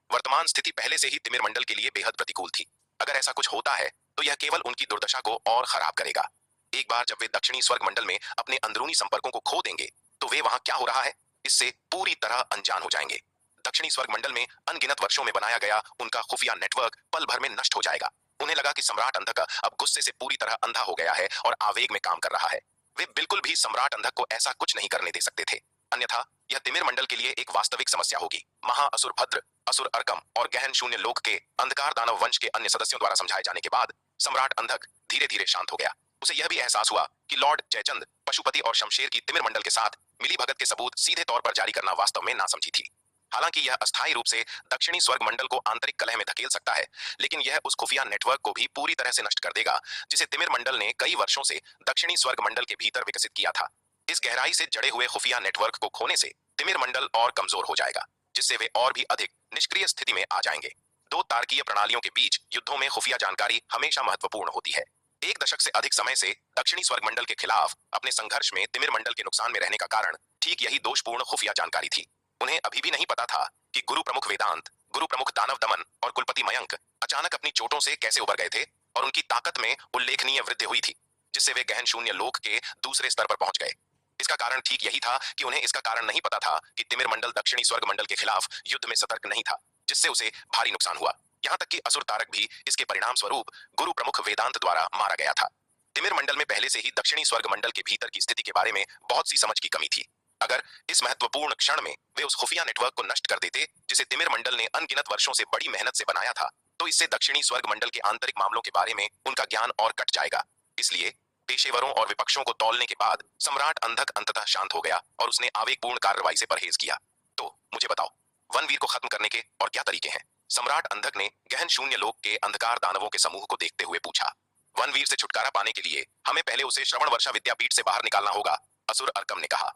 वर्तमान स्थिति पहले से ही तिमिर मंडल के लिए बेहद प्रतिकूल थी। अगर ऐसा कुछ होता है तो यह केवल उनकी दुर्दशा को और खराब करेगा। एक बार जब वे दक्षिणी स्वर्ग मंडल में अपने अंदरूनी संपर्कों को खो देंगे तो वे वहां क्या हो रहा है इससे पूरी तरह अनजान हो जाएंगे। दक्षिणी स्वर्ग मंडल में अनगिनत वर्षों में बनाया गया उनका खुफिया नेटवर्क पल भर में नष्ट हो जाएगा। उन्हें लगा कि सम्राट अंधक अब गुस्से से पूरी तरह अंधा हो गया है और आवेग में काम कर रहा है। वे बिल्कुल भी सम्राट अंधक को ऐसा कुछ नहीं करने दे सकते थे, अन्यथा यह तिमिर मंडल के लिए एक वास्तविक समस्या होगी। महाअसुर भद्र, असुर अर्कम और गहन शून्य लोक के अंधकार दानव वंश के अन्य सदस्यों द्वारा समझाए जाने के बाद सम्राट अंधक धीरे धीरे शांत हो गया। उसे यह भी एहसास हुआ कि लॉर्ड जयचंद, पशुपति और शमशेर की तिमिर मंडल के साथ मिली भगत के सबूत सीधे तौर पर जारी करना वास्तव में नासमझी थी। हालांकि यह अस्थायी रूप से दक्षिणी स्वर्ग मंडल को आंतरिक कलह में धकेल सकता है, लेकिन यह उस खुफिया नेटवर्क को भी पूरी तरह से नष्ट कर देगा जिसे तिमिर मंडल ने कई वर्षों से दक्षिणी स्वर्ग मंडल के भीतर विकसित किया था। इस गहराई से जड़े हुए खुफिया नेटवर्क को खोने से तिमिर मंडल और कमजोर हो जाएगा, जिससे वे और भी अधिक निष्क्रिय स्थिति में आ जाएंगे। दो तारकीय प्रणालियों के बीच युद्धों में खुफिया जानकारी हमेशा महत्वपूर्ण होती है। एक दशक से अधिक समय से दक्षिणी स्वर्ग मंडल के खिलाफ अपने संघर्ष में तिमिर मंडल के नुकसान में रहने का कारण ठीक यही दोषपूर्ण खुफिया जानकारी थी। उन्हें अभी भी नहीं पता था कि गुरु प्रमुख वेदांत, गुरु प्रमुख दानव दमन और कुलपति मयंक अचानक अपनी चोटों से कैसे उबर गए थे और उनकी ताकत में उल्लेखनीय वृद्धि हुई थी, जिससे वे गहन शून्य लोक के दूसरे स्तर पर पहुंच गए। इसका कारण ठीक यही था कि उन्हें इसका कारण नहीं पता था कि तिमिर मंडल दक्षिणी स्वर्ग मंडल के खिलाफ युद्ध में सतर्क नहीं था, जिससे उसे भारी नुकसान हुआ। यहाँ तक कि असुर तारक भी इसके परिणाम स्वरूप गुरु प्रमुख वेदांत द्वारा मारा गया था। तिमिर मंडल में पहले से ही दक्षिणी स्वर्ग मंडल के भीतर की स्थिति के बारे में बहुत सी समझ की कमी थी। अगर इस महत्वपूर्ण क्षण में वे उस खुफिया नेटवर्क को नष्ट कर देते जिसे तिमिर मंडल ने अनगिनत वर्षों से बड़ी मेहनत से बनाया था, तो इससे दक्षिणी स्वर्ग मंडल के आंतरिक मामलों के बारे में उनका ज्ञान और कट जाएगा। इसलिए पेशेवरों और विपक्षों को तौलने के बाद सम्राट अंधक अंततः शांत हो गया और उसने आवेगपूर्ण कार्रवाई से परहेज किया। तो मुझे बताओ, वनवीर को खत्म करने के और क्या तरीके हैं? सम्राट अंधक ने गहन शून्य लोक के अंधकार दानवों के समूह को देखते हुए पूछा। वनवीर से छुटकारा पाने के लिए हमें पहले उसे श्रवण वर्षा विद्यापीठ से बाहर निकालना होगा, असुर अर्कम ने कहा।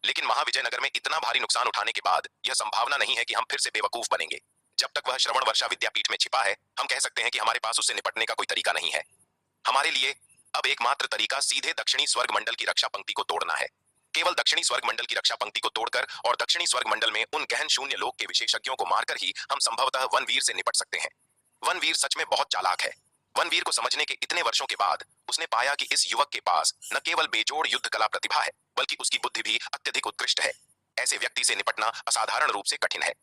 लेकिन महाविजयनगर में इतना भारी नुकसान उठाने के बाद यह संभावना नहीं है कि हम फिर से बेवकूफ बनेंगे। जब तक वह श्रवण वर्षा विद्यापीठ में छिपा है, हम कह सकते हैं कि हमारे पास उससे निपटने का कोई तरीका नहीं है। हमारे लिए अब एकमात्र तरीका सीधे दक्षिणी स्वर्ग मंडल की रक्षा पंक्ति को तोड़ना है। केवल दक्षिणी स्वर्ग मंडल की रक्षा पंक्ति को तोड़कर और दक्षिणी स्वर्ग मंडल में उन गहन शून्य लोक के विशेषज्ञों को मारकर ही हम संभवतः वनवीर से निपट सकते हैं। वनवीर सच में बहुत चालाक है। वनवीर को समझने के इतने वर्षों के बाद उसने पाया कि इस युवक के पास न केवल बेजोड़ युद्ध कला प्रतिभा है, बल्कि उसकी बुद्धि भी अत्यधिक उत्कृष्ट है। ऐसे व्यक्ति से निपटना असाधारण रूप से कठिन है,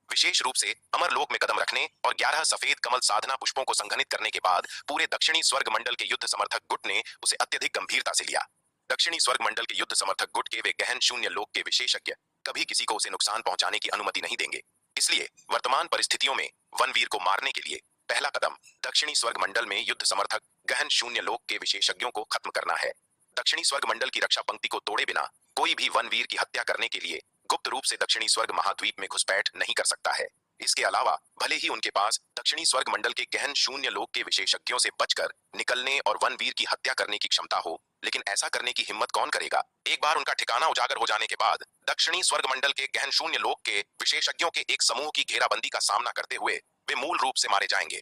विशेष रूप से अमरलोक में कदम रखने और 11 सफेद कमल साधना पुष्पों को संघनित करने के बाद पूरे दक्षिणी स्वर्ग मंडल के युद्ध समर्थक गुट ने उसे अत्यधिक गंभीरता से लिया। दक्षिणी स्वर्ग मंडल के युद्ध समर्थक गुट के वे गहन शून्य लोक के विशेषज्ञ कभी किसी को उसे नुकसान पहुंचाने की अनुमति नहीं देंगे। इसलिए वर्तमान परिस्थितियों में वनवीर को मारने के लिए पहला कदम दक्षिणी स्वर्ग मंडल में युद्ध समर्थक गहन शून्य लोक के विशेषज्ञों को खत्म करना है। दक्षिणी स्वर्ग मंडल की रक्षा पंक्ति को तोड़े बिना कोई भी वनवीर की हत्या करने के लिए गुप्त रूप से दक्षिणी स्वर्ग महाद्वीप में घुसपैठ नहीं कर सकता है। इसके अलावा भले ही उनके पास दक्षिणी स्वर्ग मंडल के गहन शून्य लोक के विशेषज्ञों से बचकर निकलने और वनवीर की हत्या करने की क्षमता हो, लेकिन ऐसा करने की हिम्मत कौन करेगा? एक बार उनका ठिकाना उजागर हो जाने के बाद दक्षिणी स्वर्ग मंडल के गहन शून्य लोक के विशेषज्ञों के एक समूह की घेराबंदी का सामना करते हुए वे मूल रूप से मारे जाएंगे।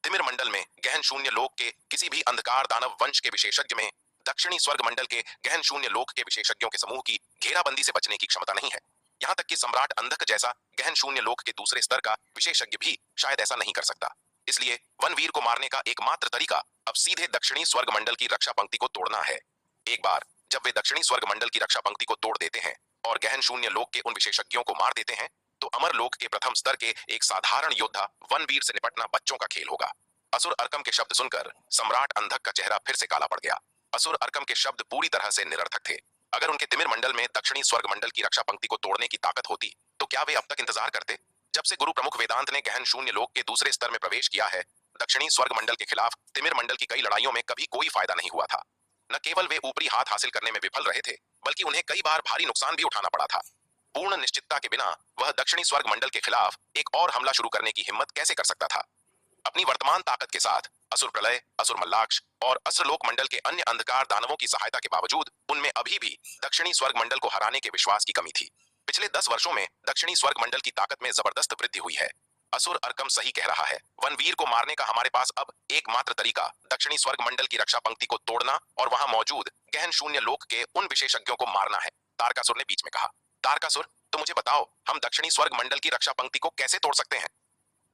तिमिर मंडल में गहन शून्य लोक के किसी भी अंधकार दानव वंश के विशेषज्ञ में दक्षिणी स्वर्ग मंडल के गहन शून्य लोक के विशेषज्ञों के समूह की घेराबंदी से बचने की क्षमता नहीं है। यहाँ तक कि सम्राट अंधक जैसा गहन शून्य लोक के दूसरे स्तर का विशेषज्ञ भी शायद ऐसा नहीं कर सकता। इसलिए वनवीर को मारने का एकमात्र तरीका अब सीधे दक्षिणी स्वर्ग मंडल की रक्षा पंक्ति को तोड़ना है। एक बार जब वे दक्षिणी स्वर्ग मंडल की रक्षा पंक्ति को तोड़ देते हैं और गहन शून्य लोक के उन विशेषज्ञों को मार देते हैं, तो अमर लोक के प्रथम स्तर के एक साधारण योद्धा वनवीर से निपटना बच्चों का खेल होगा। असुर अर्कम के शब्द सुनकर सम्राट अंधक का चेहरा फिर से काला पड़ गया। असुर अर्कम के शब्द पूरी तरह से निरर्थक थे। अगर उनके तिमिर मंडल में दक्षिणी स्वर्ग मंडल की रक्षा पंक्ति को तोड़ने की ताकत होती, तो क्या वे अब तक इंतजार करते? जब से गुरु प्रमुख वेदांत ने गहन शून्य लोक के दूसरे स्तर में प्रवेश किया है, दक्षिणी स्वर्ग मंडल के खिलाफ तिमिर मंडल की कई लड़ाइयों में कभी कोई फायदा नहीं हुआ था। न केवल वे ऊपरी हाथ हासिल करने में विफल रहे थे, बल्कि उन्हें कई बार भारी नुकसान भी उठाना पड़ा था। पूर्ण निश्चितता के बिना वह दक्षिणी स्वर्ग मंडल के खिलाफ एक और हमला शुरू करने की हिम्मत कैसे कर सकता था? अपनी वर्तमान ताकत के साथ असुर प्रलय, असुर मल्लाक्ष और असुरलोक मंडल के अन्य अंधकार दानवों की सहायता के बावजूद उनमें अभी भी दक्षिणी स्वर्ग मंडल को हराने के विश्वास की कमी थी। पिछले 10 वर्षों में दक्षिणी स्वर्ग मंडल की ताकत में जबरदस्त वृद्धि हुई है। असुर अर्कम सही कह रहा है। वनवीर को मारने का हमारे पास अब एकमात्र तरीका दक्षिणी स्वर्ग मंडल की रक्षा पंक्ति को तोड़ना और वहां मौजूद गहन शून्य लोक के उन विशेषज्ञों को मारना है, तारकासुर ने बीच में कहा। तारकासुर, तो मुझे बताओ, हम दक्षिणी स्वर्ग मंडल की रक्षा पंक्ति को कैसे तोड़ सकते हैं?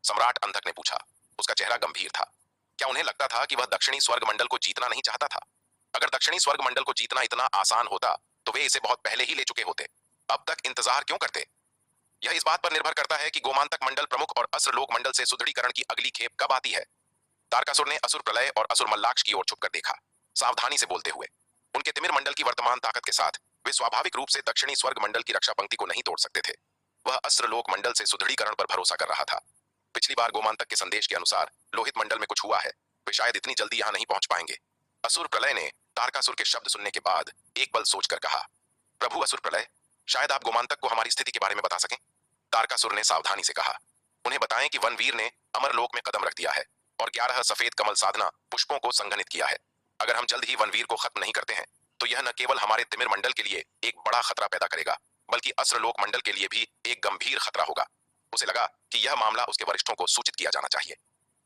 सम्राट अंधक ने पूछा। उसका चेहरा गंभीर था। क्या उन्हें लगता था कि वह दक्षिणी स्वर्ग मंडल को जीतना नहीं चाहता था? अगर दक्षिणी स्वर्ग मंडल को जीतना इतना आसान होता तो वे इसे बहुत पहले ही ले चुके होते। अब तक इंतजार क्यों करते? यह इस बात पर निर्भर करता है कि गोमांतक मंडल प्रमुख और असुरलोक मंडल से सुदृढ़ीकरण की अगली खेप कब आती है। तारकासुर ने असुर प्रलय और असुर मल्लाक्ष की ओर छुपकर देखा, सावधानी से बोलते हुए। उनके तिमिर मंडल की वर्तमान ताकत के साथ वे स्वाभाविक रूप से दक्षिणी स्वर्ग मंडल की रक्षा पंक्ति को नहीं तोड़ सकते थे। वह असुरलोक मंडल से सुदृढ़ीकरण पर भरोसा कर रहा था। पिछली बार गोमांतक के संदेश के अनुसार लोहित मंडल में कुछ हुआ है, वे शायद इतनी जल्दी यहां नहीं पहुंच पाएंगे। असुर प्रलय ने तारकासुर के शब्द सुनने के बाद एक पल सोचकर कहा, प्रभु असुर प्रलय, शायद आप गोमांतक को हमारी स्थिति के बारे में बता सकें। तारकासुर ने सावधानी से कहा, उन्हें बताएं कि वनवीर ने अमरलोक में कदम रख दिया है और 11 सफेद कमल साधना पुष्पों को संघनित किया है। अगर हम जल्द ही वनवीर को खत्म नहीं करते हैं तो यह न केवल हमारे तिमिर मंडल के लिए एक बड़ा खतरा पैदा करेगा, बल्कि अस्त्रलोक मंडल के लिए भी एक गंभीर खतरा होगा। उसे लगा कि यह मामला उसके वरिष्ठों को सूचित किया जाना चाहिए।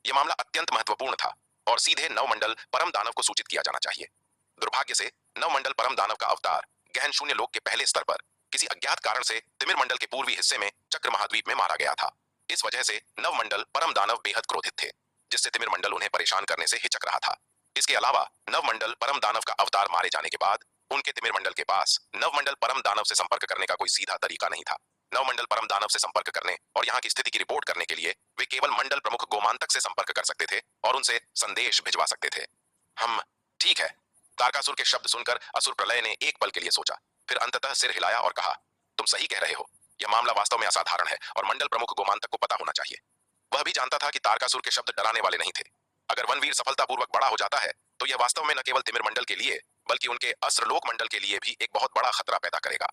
यह मामला अत्यंत महत्वपूर्ण था और सीधे नवमंडल परम दानव को सूचित किया जाना चाहिए। दुर्भाग्य से नवमंडल परम दानव का अवतार गहन शून्य लोक के पहले स्तर पर किसी अज्ञात कारण से तिमिर मंडल के पूर्वी हिस्से में चक्र महाद्वीप में मारा गया था। इस वजह से नवमंडल परम दानव बेहद क्रोधित थे, जिससे तिमिर मंडल उन्हें परेशान करने से हिचक रहा था। इसके अलावा नवमंडल परम दानव का अवतार मारे जाने के बाद उनके तिमिर मंडल के पास नवमंडल परम दानव से संपर्क करने का कोई सीधा तरीका नहीं था। नवमंडल परम दानव से संपर्क करने और यहाँ की स्थिति की रिपोर्ट करने के लिए वे केवल मंडल प्रमुख गोमांतक से संपर्क कर सकते थे और उनसे संदेश भिजवा सकते थे। हम ठीक है। तारकासुर के शब्द सुनकर असुर प्रलय ने एक पल के लिए सोचा, फिर अंततः सिर हिलाया और कहा, तुम सही कह रहे हो। यह मामला वास्तव में असाधारण है और मंडल प्रमुख गोमांतक को पता होना चाहिए। वह भी जानता था कि तारकासुर के शब्द डराने वाले नहीं थे। अगर वनवीर सफलतापूर्वक बड़ा हो जाता है तो यह वास्तव में न केवल तिमिर मंडल के लिए बल्कि उनके अस्त्रलोक मंडल के लिए भी एक बहुत बड़ा खतरा पैदा करेगा।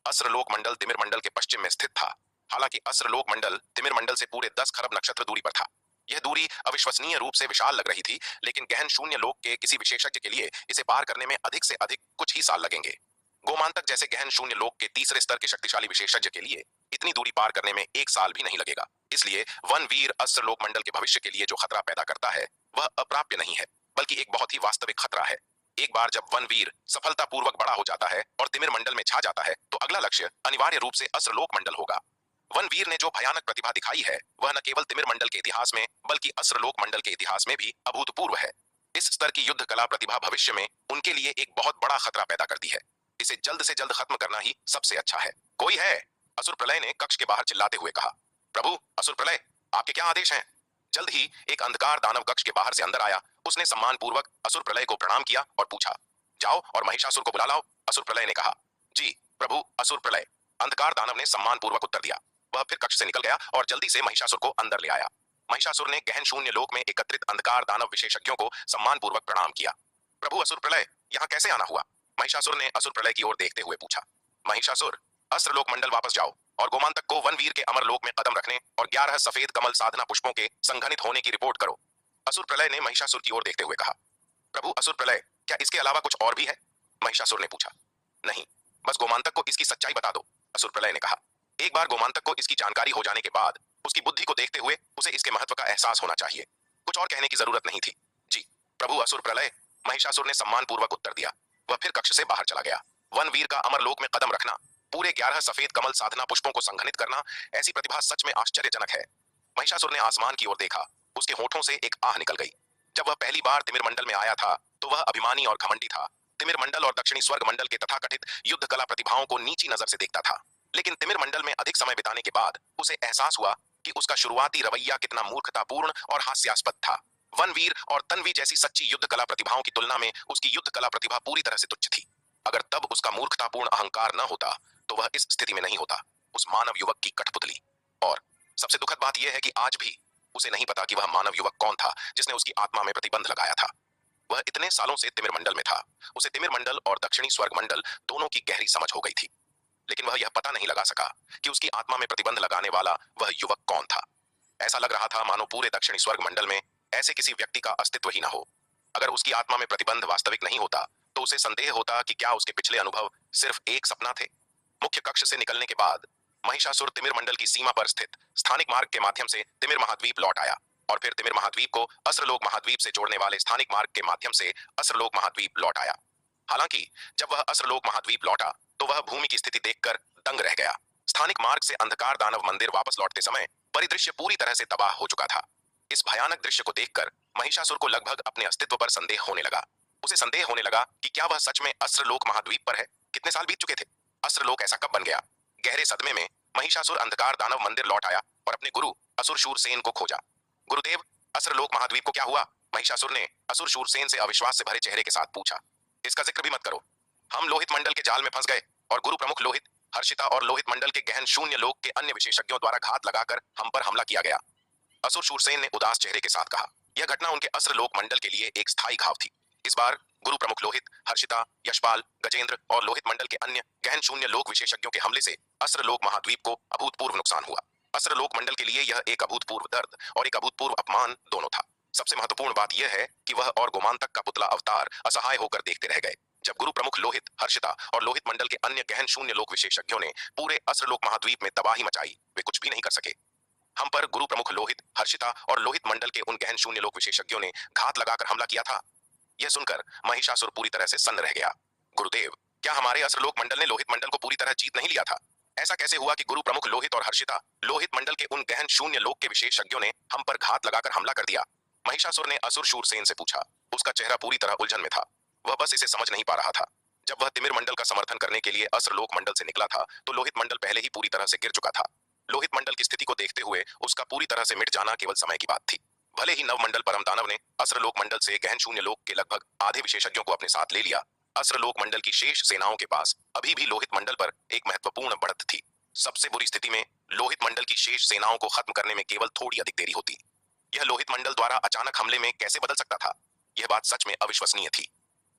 अस्त्रलोक मंडल तिमिर मंडल के पश्चिम में स्थित था। हालांकि अस्त्रलोक मंडल तिमिर मंडल से पूरे 10 खरब नक्षत्र दूरी पर था। यह दूरी अविश्वसनीय रूप से विशाल लग रही थी, लेकिन गहन शून्य लोक के किसी विशेषज्ञ के लिए इसे पार करने में अधिक से अधिक कुछ ही साल लगेंगे। गोमांतक जैसे गहन शून्य लोक के तीसरे स्तर के शक्तिशाली विशेषज्ञ के लिए इतनी दूरी पार करने में एक साल भी नहीं लगेगा। इसलिए वनवीर अस्त्रलोक मंडल के भविष्य के लिए जो खतरा पैदा करता है वह अप्राप्य नहीं है, बल्कि एक बहुत ही वास्तविक खतरा है। एक बार जब वनवीर सफलतापूर्वक बड़ा हो जाता है और तिमिर मंडल में छा जाता है तो अगला लक्ष्य अनिवार्य रूप से अस्त्रलोक मंडल होगा। वनवीर ने जो भयानक प्रतिभा दिखाई है वह न केवल तिमिर मंडल के इतिहास में बल्कि अस्त्रलोक मंडल के इतिहास में भी अभूतपूर्व है। इस स्तर की युद्ध कला प्रतिभा भविष्य में उनके लिए एक बहुत बड़ा खतरा पैदा करती है। इसे जल्द से जल्द खत्म करना ही सबसे अच्छा है। कोई है? असुर प्रलय ने कक्ष के बाहर चिल्लाते हुए कहा। प्रभु असुर प्रलय, आपके क्या आदेश हैं? जल्द ही एक अंधकार दानव कक्ष के बाहर से अंदर आया। उसने सम्मान पूर्वक असुर प्रलय को प्रणाम किया और पूछा, जाओ और महिषासुर को बुला लाओ। असुर प्रलय ने कहा, जी प्रभु असुर प्रलय। अंधकार दानव ने सम्मान पूर्वक उत्तर दिया। वह फिर कक्ष से निकल गया और जल्दी से महिषासुर को अंदर ले आया। महिषासुर ने गहन शून्य लोक में एकत्रित अंधकार दानव विशेषज्ञों को सम्मान पूर्वक प्रणाम किया। प्रभु असुर प्रलय, यहाँ कैसे आना हुआ? महिषासुर ने असुर प्रलय की ओर देखते हुए पूछा। महिषासुर, अस्त्रलोक मंडल वापस जाओ और गोमांतक को वनवीर के अमरलोक में कदम रखने और 11 सफेद कमल साधना पुष्पों के संघनित होने की रिपोर्ट करो। असुर प्रलय ने महिषासुर की ओर देखते हुए कहा। प्रभु असुर प्रलय, क्या इसके अलावा कुछ और भी है? महिषासुर ने पूछा। नहीं, बस गोमांतक को इसकी सच्चाई बता दो, असुर प्रलय ने कहा। एक बार गोमांतक को इसकी जानकारी हो जाने के बाद उसकी बुद्धि को देखते हुए उसे इसके महत्व का एहसास होना चाहिए। कुछ और कहने की जरूरत नहीं थी। जी प्रभु असुर प्रलय, महिषासुर ने सम्मान पूर्वक उत्तर दिया। वह फिर कक्ष से बाहर चला गया। वनवीर का अमरलोक में कदम रखना, पूरे 11 सफेद कमल साधना पुष्पों को संघनित करना, ऐसी प्रतिभा सच में आश्चर्यजनक है। महिषासुर ने आसमान की ओर देखा। उसके होठों से एक आह निकल गई। जब वह पहली बार तिमिर मंडल में आया था तो वह अभिमानी और घमंडी था। तिमिर मंडल और दक्षिणी स्वर्ग मंडल के तथाकथित युद्ध कला प्रतिभाओं को नीची नजर से देखता था। लेकिन तिमिर मंडल में अधिक समय बिताने के बाद उसे एहसास हुआ कि उसका शुरुआती रवैया कितना मूर्खतापूर्ण और हास्यास्पद था। वनवीर और तन्वी जैसी सच्ची युद्ध कला प्रतिभाओं की तुलना में उसकी युद्ध कला प्रतिभा पूरी तरह से तुच्छ थी। अगर तब उसका मूर्खतापूर्ण अहंकार न होता तो वह इस स्थिति में नहीं होता, उस मानव युवक की कठपुतली। और सबसे दुखद बात यह है कि आज भी उसे नहीं पता कि वह मानव युवक कौन था जिसने उसकी आत्मा में प्रतिबंध लगाया था। वह इतने सालों से तिमिर मंडल में था, उसे तिमिर मंडल और दक्षिणी स्वर्ग मंडल दोनों की गहरी समझ हो गई थी, लेकिन वह यह पता नहीं लगा सका कि उसकी आत्मा में प्रतिबंध लगाने वाला वह युवक कौन था। ऐसा लग रहा था मानो पूरे दक्षिणी स्वर्ग मंडल में ऐसे किसी व्यक्ति का अस्तित्व ही न हो। अगर उसकी आत्मा में प्रतिबंध वास्तविक नहीं होता तो उसे संदेह होता कि क्या उसके पिछले अनुभव सिर्फ एक सपना थे। मुख्य कक्ष से निकलने के बाद महिषासुर तिमिर मंडल की सीमा पर स्थित स्थानिक मार्ग के माध्यम से तिमिर महाद्वीप लौट आया और फिर तिमिर महाद्वीप को अस्त्रलोक महाद्वीप से जोड़ने वाले स्थानिक मार्ग के माध्यम से अस्त्रलोक महाद्वीप लौट आया। हालांकि जब वह अस्त्रलोक महाद्वीप लौटा तो वह भूमि की स्थिति देखकर दंग रह गया। स्थानिक मार्ग से अंधकार दानव मंदिर वापस लौटते समय परिदृश्य पूरी तरह से तबाह हो चुका था। इस भयानक दृश्य को देखकर महिषासुर को लगभग अपने अस्तित्व पर संदेह होने लगा। उसे संदेह होने लगा कि क्या वह सच में अस्त्रलोक महाद्वीप पर है। कितने साल बीत चुके थे? अस्त्रलोक ऐसा कब बन गया? गहरे सदमे में महिषासुर अंधकार दानव मंदिर लौट आया और अपने गुरु असुर शूरसेन को खोजा। गुरुदेव, अस्त्रलोक महाद्वीप को क्या हुआ? महिषासुर ने असुर शूरसेन से अविश्वास से भरे चेहरे के साथ पूछा। इसका जिक्र भी मत करो। हम लोहित मंडल के जाल में फंस गए और गुरु प्रमुख लोहित, हर्षिता और लोहित मंडल के गहन शून्य लोक के अन्य विशेषज्ञों द्वारा घात लगाकर हम पर हमला किया गया। असुर शूरसेन ने उदास चेहरे के साथ कहा। यह घटना उनके अस्त्रलोक मंडल के लिए एक स्थायी घाव थी। इस बार गुरु प्रमुख लोहित, हर्षिता, यशपाल, गजेंद्र और लोहित मंडल के अन्य गहन शून्य लोक विशेषज्ञों के हमले से अस्त्रलोक महाद्वीप को अभूतपूर्व नुकसान हुआ। अस्त्रलोक मंडल के लिए यह एक अभूतपूर्व दर्द और एक अभूतपूर्व अपमान दोनों था। सबसे महत्वपूर्ण बात यह है कि वह और गोमांतक का पुतला अवतार असहाय होकर देखते रह गए जब गुरु प्रमुख लोहित, हर्षिता और लोहित मंडल के अन्य गहन शून्य लोक विशेषज्ञों ने पूरे अस्त्रलोक महाद्वीप में तबाही मचाई। वे कुछ भी नहीं कर सके। हम पर गुरु प्रमुख लोहित, हर्षिता और लोहित मंडल के उन गहन शून्य लोक विशेषज्ञों ने घात लगाकर हमला किया था। यह सुनकर महिषासुर पूरी तरह से सन्न रह गया। गुरुदेव, क्या हमारे अस्त्रलोक मंडल ने लोहित मंडल को पूरी तरह जीत नहीं लिया था? ऐसा कैसे हुआ कि गुरु प्रमुख लोहित और हर्षिता लोहित मंडल के उन गहन शून्य लोक के विशेषज्ञों ने हम पर घात लगाकर हमला कर दिया? महिषासुर ने असुर शूरसेन से पूछा। उसका चेहरा पूरी तरह उलझन में था। वह बस इसे समझ नहीं पा रहा था। जब वह तिमिर मंडल का समर्थन करने के लिए अस्त्रलोक मंडल से निकला था तो लोहित मंडल पहले ही पूरी तरह से गिर चुका था। लोहित मंडल की स्थिति को देखते हुए उसका पूरी तरह से मिट जाना केवल समय की बात थी। भले ही नवमंडल परम दानव ने अस्त्रलोक मंडल से गहन शून्य लोक के लगभग आधे विशेषज्ञों को अपने साथ ले लिया, अस्त्रलोक मंडल की शेष सेनाओं के पास अभी भी लोहित मंडल पर एक महत्वपूर्ण बढ़त थी। सबसे बुरी स्थिति में लोहित मंडल की शेष सेनाओं को खत्म करने में केवल थोड़ी अधिक देरी होती। यह लोहित मंडल द्वारा अचानक हमले में कैसे बदल सकता था? यह बात सच में अविश्वसनीय थी।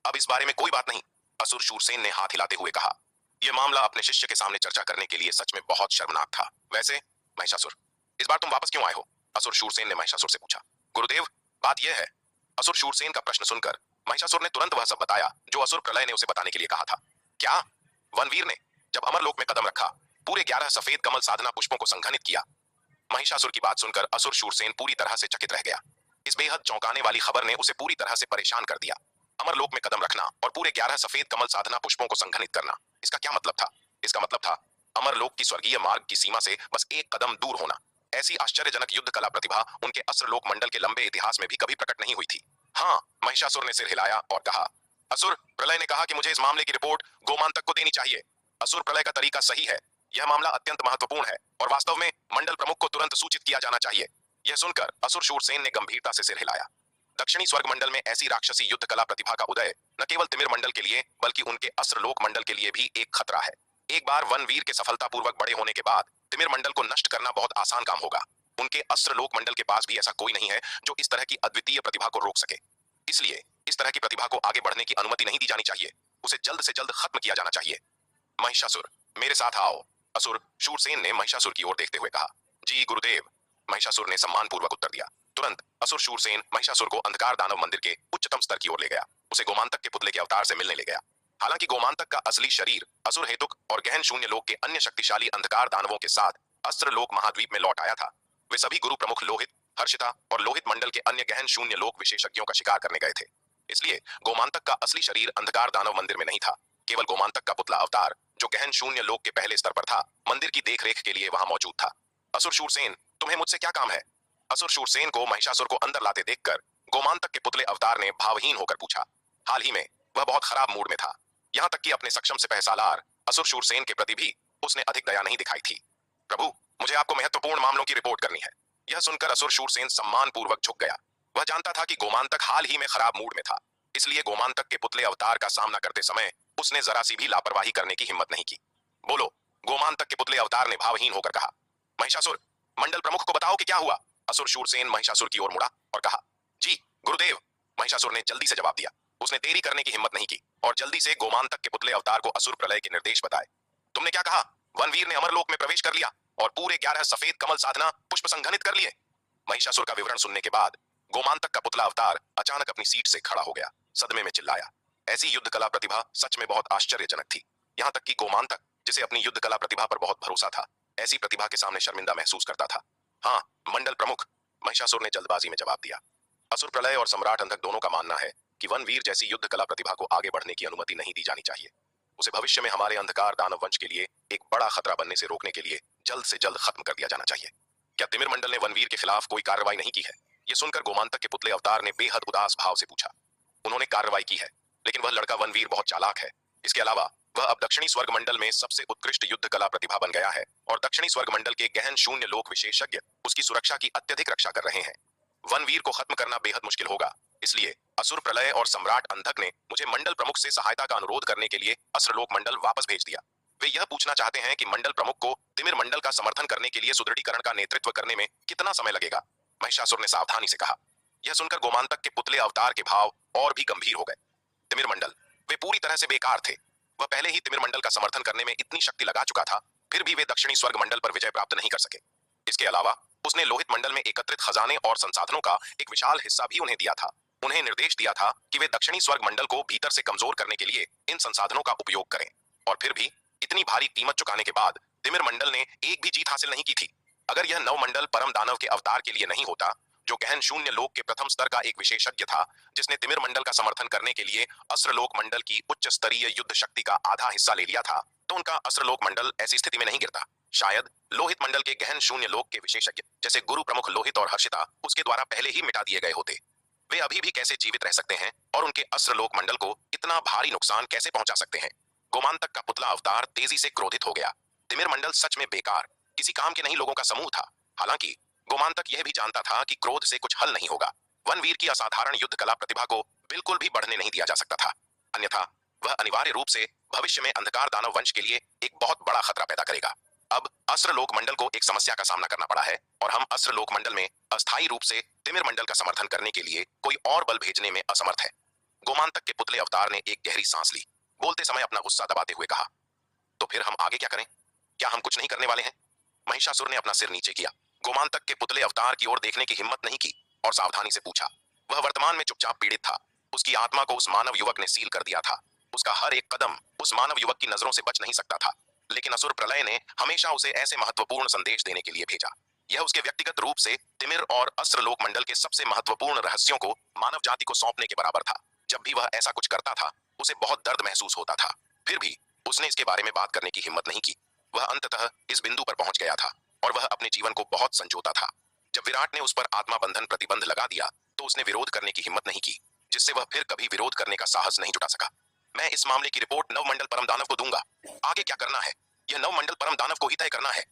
अब इस बारे में कोई बात नहीं, असुर शूरसेन ने हाथ हिलाते हुए कहा। यह मामला अपने शिष्य के सामने चर्चा करने के लिए सच में बहुत शर्मनाक था। वैसे महिषासुर, इस बार तुम वापस क्यों आए हो? असुर शूरसेन ने महिषासुर से पूछा। गुरुदेव, बात यह है। असुर शूरसेन का प्रश्न सुनकर महिषासुर ने तुरंत वह सब बताया जो असुर प्रलय ने उसे बताने के लिए कहा था। क्या? वनवीर ने जब अमरलोक में कदम रखा, पूरे 11 सफेद कमल साधना पुष्पों को संघनित किया। महिषासुर की बात सुनकर असुर शूरसेन पूरी तरह से चकित रह गया। इस बेहद चौंकाने वाली खबर ने उसे पूरी तरह से परेशान कर दिया। अमरलोक में कदम रखना और पूरे 11 सफेद कमल साधना पुष्पों को संघनित करना, इसका क्या मतलब था? इसका मतलब था अमरलोक की स्वर्गीय मार्ग की सीमा से बस एक कदम दूर होना। ऐसी आश्चर्यजनक युद्ध कला प्रतिभा उनके अस्त्रलोक मंडल के लंबे इतिहास में भी कभी प्रकट नहीं हुई थी। हाँ, महिषासुर ने सिर हिलाया और कहा। असुर प्रलय ने कहा कि मुझे इस मामले की रिपोर्ट गोमांतक को देनी चाहिए। असुर प्रलय का तरीका सही है। यह मामला अत्यंत महत्वपूर्ण है और वास्तव में मंडल प्रमुख को तुरंत सूचित किया जाना चाहिए। यह सुनकर असुर शूरसेन ने गंभीरता से सिर हिलाया। दक्षिणी स्वर्ग मंडल में ऐसी राक्षसी युद्ध कला प्रतिभा का उदय न केवल तिमिर मंडल के लिए बल्कि उनके अस्त्रलोक मंडल के लिए भी एक खतरा है। एक बार वनवीर के सफलतापूर्वक बड़े होने के बाद तिमिर मंडल को नष्ट करना बहुत आसान काम होगा। उनके अस्त्रलोक मंडल के पास भी ऐसा कोई नहीं है जो इस तरह की अद्वितीय प्रतिभा को रोक सके। इसलिए इस तरह की प्रतिभा को आगे बढ़ने की अनुमति नहीं दी जानी चाहिए। उसे जल्द से जल्द खत्म किया जाना चाहिए। महिषासुर, मेरे साथ आओ। असुर शूरसेन ने महिषासुर की ओर देखते हुए कहा। जी गुरुदेव, महिषासुर ने सम्मानपूर्वक उत्तर दिया। तुरंत असुर शूरसेन महिषासुर को अंधकार दानव मंदिर के उच्चतम स्तर की ओर ले गया। उसे गोमांतक के पुतले के अवतार से मिलने ले गया। हालांकि गोमांतक का असली शरीर असुर हेतुक और गहन शून्य लोक के अन्य शक्तिशाली अंधकार दानवों के साथ अस्त्रलोक महाद्वीप में लौट आया था। वे सभी गुरु प्रमुख लोहित, हर्षिता और लोहित मंडल के अन्य गहन शून्य लोक विशेषज्ञों का शिकार करने गए थे। इसलिए गोमांतक का असली शरीर अंधकार दानव मंदिर में नहीं था। केवल गोमांतक का पुतला अवतार, जो गहन शून्य लोक के पहले स्तर पर था, मंदिर की देखरेख के लिए वहां मौजूद था। असुर शूरसेन, तुम्हें मुझसे क्या काम है? असुर शूरसेन को महिषासुर को अंदर लाते देखकर गोमांतक के पुतले अवतार ने भावहीन होकर पूछा। हाल ही में वह बहुत खराब मूड में था। यहाँ तक कि अपने सक्षम सिपह सालार असुर शूरसेन के प्रति भी उसने अधिक दया नहीं दिखाई थी। प्रभु, मुझे आपको महत्वपूर्ण मामलों की रिपोर्ट करनी है। यह सुनकर असुर शूरसेन सम्मानपूर्वक झुक गया। वह जानता था कि गोमांतक हाल ही में खराब मूड में था, इसलिए गोमांतक के पुतले अवतार का सामना करते समय उसने जरा सी भी लापरवाही करने की हिम्मत नहीं की। बोलो, गोमांतक के पुतले अवतार ने भावहीन होकर कहा। महिषासुर, मंडल प्रमुख को बताओ कि क्या हुआ। असुर शूरसेन महिषासुर की ओर मुड़ा और कहा। जी गुरुदेव, महिषासुर ने जल्दी से जवाब दिया। उसने देरी करने की हिम्मत नहीं की और जल्दी से गोमांतक के पुतले अवतार को असुर प्रलय के निर्देश बताए। तुमने क्या कहा? वनवीर ने अमरलोक में प्रवेश कर लिया और पूरे 11 सफेद कमल साधना पुष्प संघनित कर लिए। महिषासुर का विवरण सुनने के बाद गोमांतक का पुतला अवतार अचानक अपनी सीट से खड़ा हो गया, सदमे में चिल्लाया। ऐसी युद्ध कला प्रतिभा सच में बहुत आश्चर्यजनक थी। यहाँ तक कि गोमांतक, जिसे अपनी युद्ध कला प्रतिभा पर बहुत भरोसा था, ऐसी प्रतिभा के सामने शर्मिंदा महसूस करता था। हाँ मंडल प्रमुख, महिषासुर ने जल्दबाजी में जवाब दिया। असुर प्रलय और सम्राट अंधक दोनों का मानना है कि वनवीर जैसी युद्ध कला प्रतिभा को आगे बढ़ने की अनुमति नहीं दी जानी चाहिए। उसे भविष्य में हमारे अंधकार दानव वंश के लिए एक बड़ा खतरा बनने से रोकने के लिए जल्द से जल्द खत्म कर दिया जाना चाहिए। क्या तिमिर मंडल ने वनवीर के खिलाफ कोई कार्रवाई नहीं की है? यह सुनकर गोमांतक के पुतले अवतार ने बेहद उदास भाव से पूछा। उन्होंने कार्रवाई की है, लेकिन वह लड़का वनवीर बहुत चालाक है। इसके अलावा वह अब दक्षिणी स्वर्ग मंडल में सबसे उत्कृष्ट युद्ध कला प्रतिभा बन गया है और दक्षिणी स्वर्ग मंडल के गहन शून्य लोक विशेषज्ञ उसकी सुरक्षा की अत्यधिक रक्षा कर रहे हैं। वनवीर को खत्म करना बेहद मुश्किल होगा, इसलिए असुर प्रलय और सम्राट अंधक ने मुझे मंडल प्रमुख से सहायता का अनुरोध करने के लिए अस्त्रलोक मंडल वापस भेज दिया। वे यह पूछना चाहते हैं कि मंडल प्रमुख को तिमिर मंडल का समर्थन करने के लिए सुदृढ़ीकरण का नेतृत्व करने में कितना समय लगेगा। महिषासुर ने सावधानी से कहा। यह सुनकर गोमांतक के पुतले अवतार के भाव और भी गंभीर हो गए। तिमिर मंडल, वे पूरी तरह से बेकार थे। वह पहले ही तिमिर मंडल का समर्थन करने में इतनी शक्ति लगा चुका था, फिर भी वे दक्षिणी स्वर्ग मंडल पर विजय प्राप्त नहीं कर सके। इसके अलावा उसने लोहित मंडल में एकत्रित खजाने और संसाधनों का एक विशाल हिस्सा भी उन्हें दिया था। उन्हें निर्देश दिया था कि वे दक्षिणी स्वर्ग मंडल को भीतर से कमजोर करने के लिए इन संसाधनों का उपयोग करें। और फिर भी इतनी भारी कीमत चुकाने के बाद तिमिर मंडल ने एक भी जीत हासिल नहीं की थी। अगर यह नव मंडल परम दानव के अवतार के लिए नहीं होता, जो गहन शून्य लोक के प्रथम स्तर का एक विशेषज्ञ था, जिसने तिमिर मंडल का समर्थन करने के लिए अस्त्रलोक मंडल की उच्च स्तरीय युद्ध शक्ति का आधा हिस्सा ले लिया था, तो उनका अस्त्रलोक मंडल ऐसी स्थिति में नहीं गिरता। शायद लोहित मंडल के गहन शून्य लोक के विशेषज्ञ जैसे गुरु प्रमुख लोहित और हर्षिता उसके द्वारा पहले ही मिटा दिए गए होते। वे अभी भी कैसे जीवित रह सकते हैं और उनके अस्त्रलोक मंडल को इतना भारी नुकसान कैसे पहुंचा सकते हैं? गोमांतक का पुतला अवतार तेजी से क्रोधित हो गया। तिमिर मंडल सच में बेकार, किसी काम के नहीं लोगों का समूह था। हालांकि गोमांतक यह भी जानता था कि क्रोध से कुछ हल नहीं होगा। वनवीर की असाधारण युद्ध कला प्रतिभा को बिल्कुल भी बढ़ने नहीं दिया जा सकता था, अन्यथा वह अनिवार्य रूप से भविष्य में अंधकार दानव वंश के लिए एक बहुत बड़ा खतरा पैदा करेगा। अब अस्त्रलोक मंडल को एक समस्या का सामना करना पड़ा है और हम अस्त्रलोक मंडल में अस्थायी रूप से तिमिर मंडल का समर्थन करने के लिए कोई और बल भेजने में असमर्थ है। गोमांतक के पुतले अवतार ने एक गहरी सांस ली। बोलते समय अपना गुस्सा दबाते हुए कहा, तो फिर हम आगे क्या करें? क्या हम कुछ नहीं करने वाले हैं? महिषासुर ने अपना सिर नीचे किया। गोमांतक के पुतले अवतार की ओर देखने की हिम्मत नहीं की और सावधानी से पूछा। वह वर्तमान में चुपचाप पीड़ित था। उसकी आत्मा को उस मानव युवक ने सील कर दिया था। उसका हर एक कदम उस मानव युवक की नजरों से बच नहीं सकता था। लेकिन असुर प्रलय ने हमेशा उसे ऐसे महत्वपूर्ण संदेश देने के लिए भेजा। यह उसके व्यक्तिगत रूप से तिमिर और अस्त्रलोक मंडल के सबसे महत्वपूर्ण रहस्यों को मानव जाति को सौंपने के बराबर था। जब भी वह ऐसा कुछ करता था, उसे बहुत दर्द महसूस होता था। फिर भी उसने इसके बारे में बात करने की हिम्मत नहीं की। वह अंततः इस बिंदु पर पहुंच गया था और वह अपने जीवन को बहुत संजोता था। जब विराट ने उस पर आत्मा बंधन प्रतिबंध लगा दिया, तो उसने विरोध करने की हिम्मत नहीं की, जिससे वह फिर कभी विरोध करने का साहस नहीं जुटा सका। मैं इस मामले की रिपोर्ट नवमंडल परम दानव को दूंगा। आगे क्या करना है, यह नवमंडल परम दानव को ही तय करना है।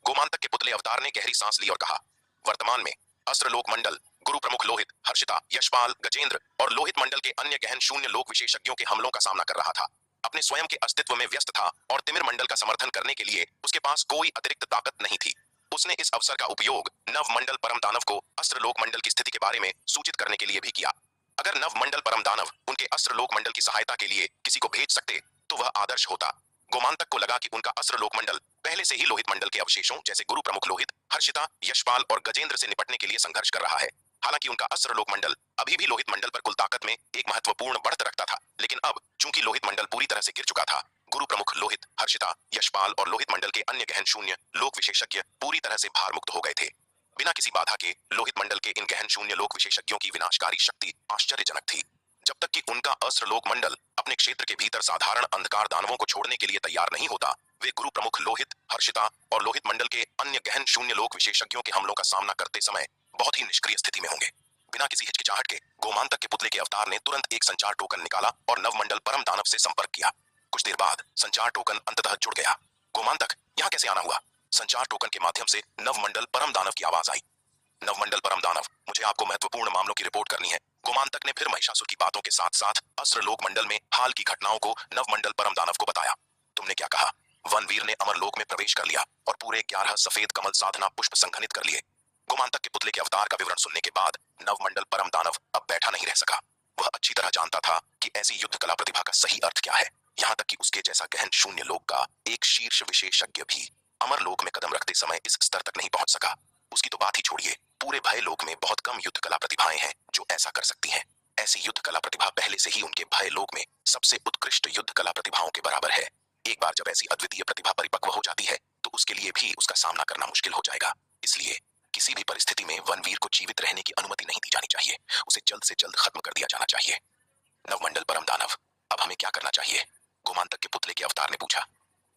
गोमांतक के पुतले अवतार ने गहरी सांस ली और कहा, वर्तमान में अस्त्रलोक मंडल गुरु प्रमुख लोहित, हर्षिता, यशपाल, गजेंद्र और लोहित मंडल के अन्य गहन शून्य लोक विशेषज्ञों के हमलों का सामना कर रहा था। अपने स्वयं के अस्तित्व में व्यस्त था और तिमिर मंडल का समर्थन करने के लिए उसके पास कोई अतिरिक्त ताकत नहीं थी। उसने इस अवसर का उपयोग नव मंडल परम दानव को अस्त्रलोक मंडल की स्थिति के बारे में सूचित करने के लिए भी किया। अगर नव मंडल परम दानव उनके अस्त्रलोक मंडल की सहायता के लिए किसी को भेज सकते, तो वह आदर्श होता। गोमांतक को लगा कि उनका अस्त्रलोक मंडल पहले से ही लोहित मंडल के अवशेषों जैसे गुरु प्रमुख लोहित, हर्षिता, यशपाल और गजेंद्र से निपटने के लिए संघर्ष कर रहा है। हालांकि उनका अस्त्रलोक मंडल अभी भी लोहित मंडल पर कुल ताकत में एक महत्वपूर्ण बढ़त रखता था, लेकिन अब चूंकि लोहित मंडल पूरी तरह से गिर चुका था, गुरु प्रमुख लोहित, हर्षिता, यशपाल और लोहित मंडल के अन्य गहन शून्य लोक विशेषज्ञ पूरी तरह से भार मुक्त हो गए थे। बिना किसी बाधा के लोहित मंडल के इन गहन शून्य लोक विशेषज्ञों की विनाशकारी शक्ति आश्चर्यजनक थी। जब तक कि उनका अस्त्रलोक मंडल अपने क्षेत्र के भीतर साधारण अंधकार दानवों को छोड़ने के लिए तैयार नहीं होता, वे गुरु प्रमुख लोहित, हर्षिता और लोहित मंडल के अन्य गहन शून्य लोक विशेषज्ञों के हमलों का सामना करते समय बहुत ही निष्क्रिय स्थिति में होंगे। बिना किसी हिचकिचाहट के गोमांतक के पुतले के अवतार ने तुरंत एक संचार टोकन निकाला और नवमंडल परम दानव से संपर्क किया। कुछ देर बाद संचार टोकन अंततः जुड़ गया। गोमांतक, यहाँ कैसे आना हुआ? संचार टोकन के माध्यम से नवमंडल परम दानव की आवाज आई। नवमंडल परम दानव, मुझे आपको महत्वपूर्ण मामलों की रिपोर्ट करनी है। गोमांतक ने फिर महिषासुर की बातों के साथ साथ अस्त्रलोक मंडल में हाल की घटनाओं को नवमंडल परम दानव को बताया। तुमने क्या कहा? वनवीर ने अमरलोक में प्रवेश कर लिया और पूरे 11 सफेद कमल साधना पुष्प संघनित कर लिए। गोमांतक के पुतले के अवतार का विवरण सुनने के बाद नवमंडल परम दानव अब बैठा नहीं रह सका। वह अच्छी तरह जानता था कि ऐसी युद्ध कला प्रतिभा का सही अर्थ क्या है। यहाँ तक कि उसके जैसा गहन शून्य लोक का एक शीर्ष विशेषज्ञ भी अमरलोक में कदम रखते समय इस स्तर तक नहीं पहुंच सका। उसकी तो बात ही छोड़िए, पूरे भय लोक में बहुत कम युद्ध कला प्रतिभाएं हैं जो ऐसा कर सकती हैं। ऐसी युद्ध कला प्रतिभा पहले से ही उनके भय लोक में सबसे उत्कृष्ट युद्ध कला प्रतिभाओं के बराबर है। एक बार जब ऐसी अद्वितीय प्रतिभा परिपक्व हो जाती है, तो उसके लिए भी उसका सामना करना मुश्किल हो जाएगा। इसलिए किसी भी परिस्थिति में वनवीर को जीवित रहने की अनुमति नहीं दी जानी चाहिए। उसे जल्द से जल्द खत्म कर दिया जाना चाहिए। नवमंडल परम दानव, अब हमें क्या करना चाहिए? गोमांतक के पुतले के अवतार ने पूछा।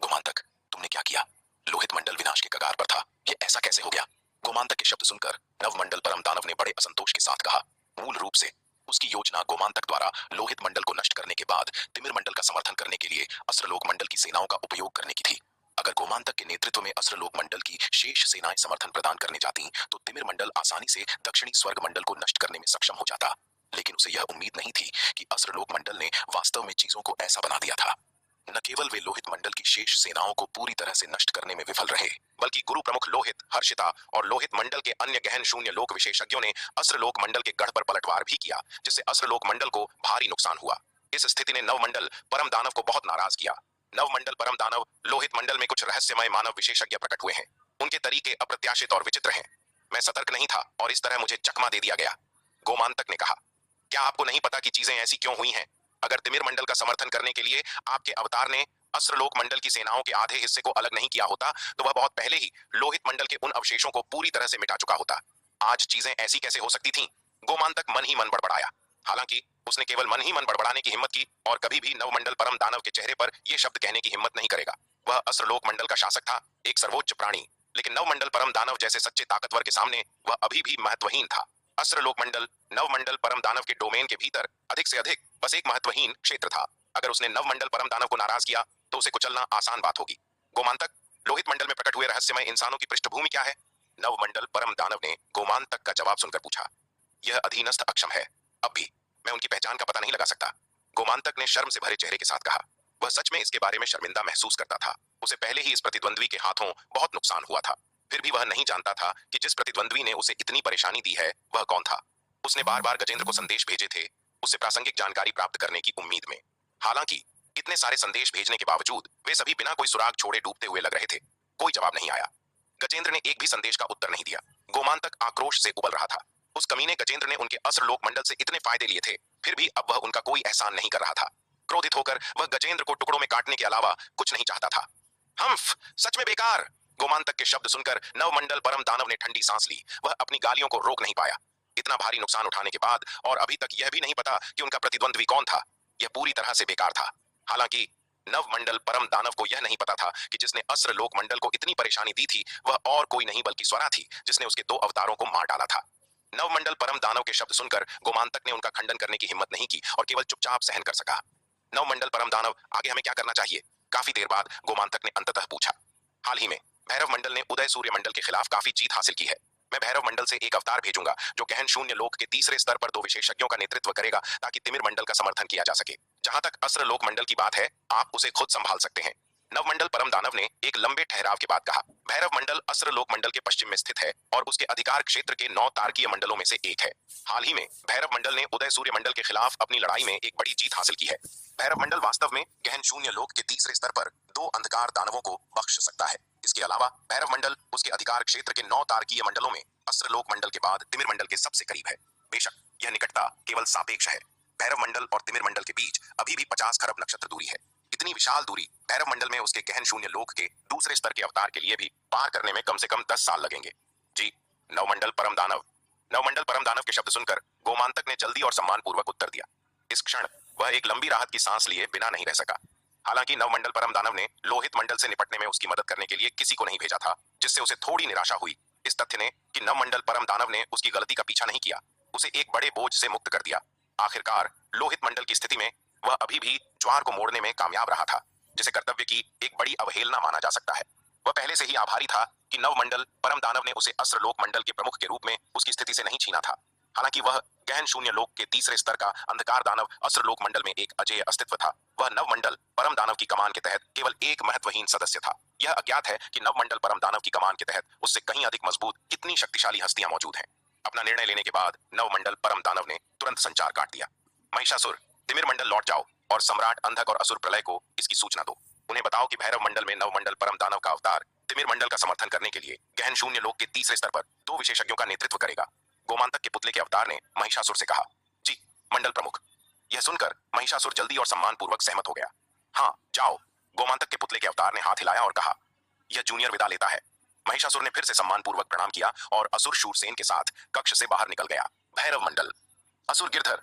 गोमांतक, तुमने क्या किया? लोहित मंडल विनाश के कगार पर था, यह ऐसा कैसे हो गया? गोमांतक के शब्द सुनकर नवमंडल परम दानव ने बड़े असंतोष के साथ कहा, मूल रूप से उसकी योजना गोमांतक द्वारा लोहित मंडल को नष्ट करने के बाद तिमिर मंडल का समर्थन करने के लिए अस्त्रलोक मंडल की सेनाओं का उपयोग करने की थी। अगर गोमांतक के नेतृत्व में अस्त्रलोक मंडल की शेष सेनाएं समर्थन प्रदान करने जाती, तो तिमिर मंडल आसानी से दक्षिणी स्वर्ग मंडल को नष्ट करने में सक्षम हो जाता। लेकिन उसे यह उम्मीद नहीं थी कि अस्त्रलोक मंडल ने वास्तव में चीजों को ऐसा बना दिया था। न केवल वे लोहित मंडल की शेष सेनाओं को पूरी तरह से नष्ट करने में विफल रहे, बल्कि गुरु प्रमुख लोहित, हर्षिता और लोहित मंडल के अन्य गहन शून्य लोक विशेषज्ञों ने अस्त्रलोक मंडल के गढ़ पर पलटवार भी किया, जिससे अस्त्रलोक मंडल को भारी नुकसान हुआ। इस स्थिति ने नवमंडल परम दानव को बहुत नाराज किया। नवमंडल परम दानव लोहित मंडल में कुछ रहस्यमय मानव विशेषज्ञ प्रकट हुए हैं। उनके तरीके अप्रत्याशित और विचित्र हैं। मैं सतर्क नहीं था और इस तरह मुझे चकमा दे दिया गया। गोमांतक ने कहा, क्या आपको नहीं पता कि चीजें ऐसी क्यों हुई हैं? अगर तिमिर मंडल का समर्थन करने के लिए आपके अवतार ने अस्त्रलोक मंडल की सेनाओं के आधे हिस्से को अलग नहीं किया होता तो वह बहुत पहले ही लोहित मंडल के उन अवशेषों को पूरी तरह से मिटा चुका होता। आज चीजें ऐसी कैसे हो सकती थीं? गोमांतक मन ही मन बड़बड़ाया। हालांकि उसने केवल मन ही मन बड़बड़ाने की हिम्मत की और कभी भी नवमंडल परम दानव के चेहरे पर यह शब्द कहने की हिम्मत नहीं करेगा। वह अस्त्रलोक मंडल का शासक था, एक सर्वोच्च प्राणी, लेकिन नवमंडल परम दानव जैसे सच्चे ताकतवर के सामने वह अभी भी महत्वहीन था। अस्त्रलोक मंडल नवमंडल परम दानव के डोमेन के भीतर अधिक से अधिक बस एक महत्वहीन क्षेत्र था। अगर उसने नवमंडल परम दानव को नाराज किया तो उसे कुचलना आसान बात होगी। गोमांतक, लोहित मंडल में प्रकट हुए रहस्यमय इंसानों की पृष्ठभूमि क्या है? नवमंडल परम दानव ने गोमांतक का जवाब सुनकर पूछा। यह अधीनस्थ अक्षम है, अब भी मैं उनकी पहचान का पता नहीं लगा सकता। गोमांतक ने शर्म से भरे चेहरे के साथ कहा। वह सच में इसके बारे में शर्मिंदा महसूस करता था। उसे पहले ही इस प्रतिद्वंद्वी के हाथों बहुत नुकसान हुआ था। फिर भी वह नहीं जानता था कि जिस प्रतिद्वंद्वी ने उसे इतनी परेशानी दी है वह कौन था। उसने बार बार गजेंद्र को संदेश भेजे थे, उससे प्रासंगिक जानकारी प्राप्त करने की उम्मीद में। हालांकि इतने सारे संदेश भेजने के बावजूद वे सभी बिना कोई सुराग छोड़े डूबते हुए लग रहे थे। कोई जवाब नहीं आया। गजेंद्र ने एक भी संदेश का उत्तर नहीं दिया। गोमांतक आक्रोश से उबल रहा था। उस कमीने गजेंद्र ने उनके अस्त्रलोक मंडल से इतने फायदे लिए थे, फिर भी अब वह उनका कोई एहसान नहीं कर रहा था। क्रोधित होकर वह गजेंद्र को टुकड़ों में काटने के अलावा कुछ नहीं चाहता था। हम्फ, सच में बेकार। गोमांतक के शब्द सुनकर नवमंडल परम दानव ने ठंडी सांस ली। वह अपनी गालियों को रोक नहीं पाया। इतना भारी नुकसान उठाने के बाद और अभी तक यह भी नहीं पता कि उनका प्रतिद्वंद्वी कौन था। यह पूरी तरह से बेकार था। हालांकि नवमंडल परम दानव को यह नहीं पता था कि जिसने अस्त्र लोक मंडल को इतनी परेशानी दी थी वह और कोई नहीं बल्कि स्वरा थी, जिसने उसके दो अवतारों को मार डाला था। नवमंडल परम दानव के शब्द सुनकर गोमांतक ने उनका खंडन करने की हिम्मत नहीं की और केवल चुपचाप सहन कर सका। नवमंडल परम दानव, आगे हमें क्या करना चाहिए? काफी देर बाद गोमांतक ने अंततः पूछा। हाल ही में भैरव मंडल ने उदय सूर्य मंडल के खिलाफ काफी जीत हासिल की है। मैं भैरव मंडल से एक अवतार भेजूंगा जो गहन शून्य लोक के तीसरे स्तर पर दो विशेषज्ञों का नेतृत्व करेगा ताकि तिमिर मंडल का समर्थन किया जा सके। जहां तक अस्त्र लोक मंडल की बात है, आप उसे खुद संभाल सकते हैं। नवमंडल परम दानव ने एक लंबे ठहराव के बाद कहा। भैरव मंडल अस्त्र लोक मंडल के पश्चिम में स्थित है और उसके अधिकार क्षेत्र के 9 तारकीय मंडलों में से एक है। हाल ही में भैरव मंडल ने उदय सूर्य मंडल के खिलाफ अपनी लड़ाई में एक बड़ी जीत हासिल की है। भैरव मंडल वास्तव में गहन शून्य लोक के तीसरे स्तर पर 2 अंधकार दानवों को बख्श सकता है। इसके अलावा भैरव मंडल उसके अधिकार क्षेत्र के 9 तारकीय मंडलों में अस्त्रलोक मंडल के बाद तिमिर मंडल के सबसे करीब है। बेशक यह निकटता केवल सापेक्ष है। भैरव मंडल और तिमिर मंडल के बीच अभी भी 50 खरब नक्षत्र दूरी है। इतनी विशाल दूरी भैरव मंडल में उसके गहन शून्य लोक के दूसरे स्तर के अवतार के लिए भी पार करने में कम से कम 10 साल लगेंगे। जी, नवमंडल परम दानव। नवमंडल परम दानव के शब्द सुनकर गोमांतक ने जल्दी और सम्मानपूर्वक उत्तर दिया। इस क्षण वह एक लंबी राहत की सांस लिए बिना नहीं रह सका। हालांकि नवमंडल परम दानव ने लोहित मंडल से निपटने में उसकी मदद करने के लिए किसी को नहीं भेजा था, जिससे उसे थोड़ी निराशा हुई। इस तथ्य ने कि नवमंडल परम दानव ने उसकी गलती का पीछा नहीं किया, उसे एक बड़े बोझ से मुक्त कर दिया। आखिरकार लोहित मंडल की स्थिति में वह अभी भी ज्वार को मोड़ने में कामयाब रहा था, जिसे कर्तव्य की एक बड़ी अवहेलना माना जा सकता है। वह पहले से ही आभारी था कि नवमंडल परम दानव ने उसे अस्त्रलोक मंडल के प्रमुख के रूप में उसकी स्थिति से नहीं छीना था। हालांकि वह गहन शून्य लोक के तीसरे स्तर का अंधकार दानव अस्त्रलोक मंडल में एक अजेय अस्तित्व था। वह नवमंडल परम दानव की कमान के तहत केवल एक महत्वहीन सदस्य था। यह अज्ञात है कि नवमंडल परम दानव की कमान के तहत उससे कहीं अधिक मजबूत कितनी शक्तिशाली हस्तियां मौजूद हैं। अपना निर्णय लेने के बाद नवमंडल परम दानव ने तुरंत संचार काट दिया। महिषासुर, तिमिर मंडल लौट जाओ और सम्राट अंधक और असुर प्रलय को इसकी सूचना दो। उन्हें बताओ कि भैरव मंडल में नवमंडल परम दानव का अवतार तिमिर मंडल का समर्थन करने के लिए गहन शून्य लोक के तीसरे स्तर पर 2 विशेषज्ञों का नेतृत्व करेगा। गोमांतक के पुतले के अवतार ने महिषासुर से कहा। जी मंडल प्रमुख। यह सुनकर महिषासुर जल्दी और सम्मानपूर्वक सहमत हो गया। हाँ जाओ। गोमांतक के पुतले के अवतार ने हाथ हिलाया और कहा। यह जूनियर विदा लेता है। महिषासुर ने फिर से सम्मानपूर्वक प्रणाम किया और असुर शूरसेन के साथ कक्ष से बाहर निकल गया। भैरव मंडल। असुर गिरधर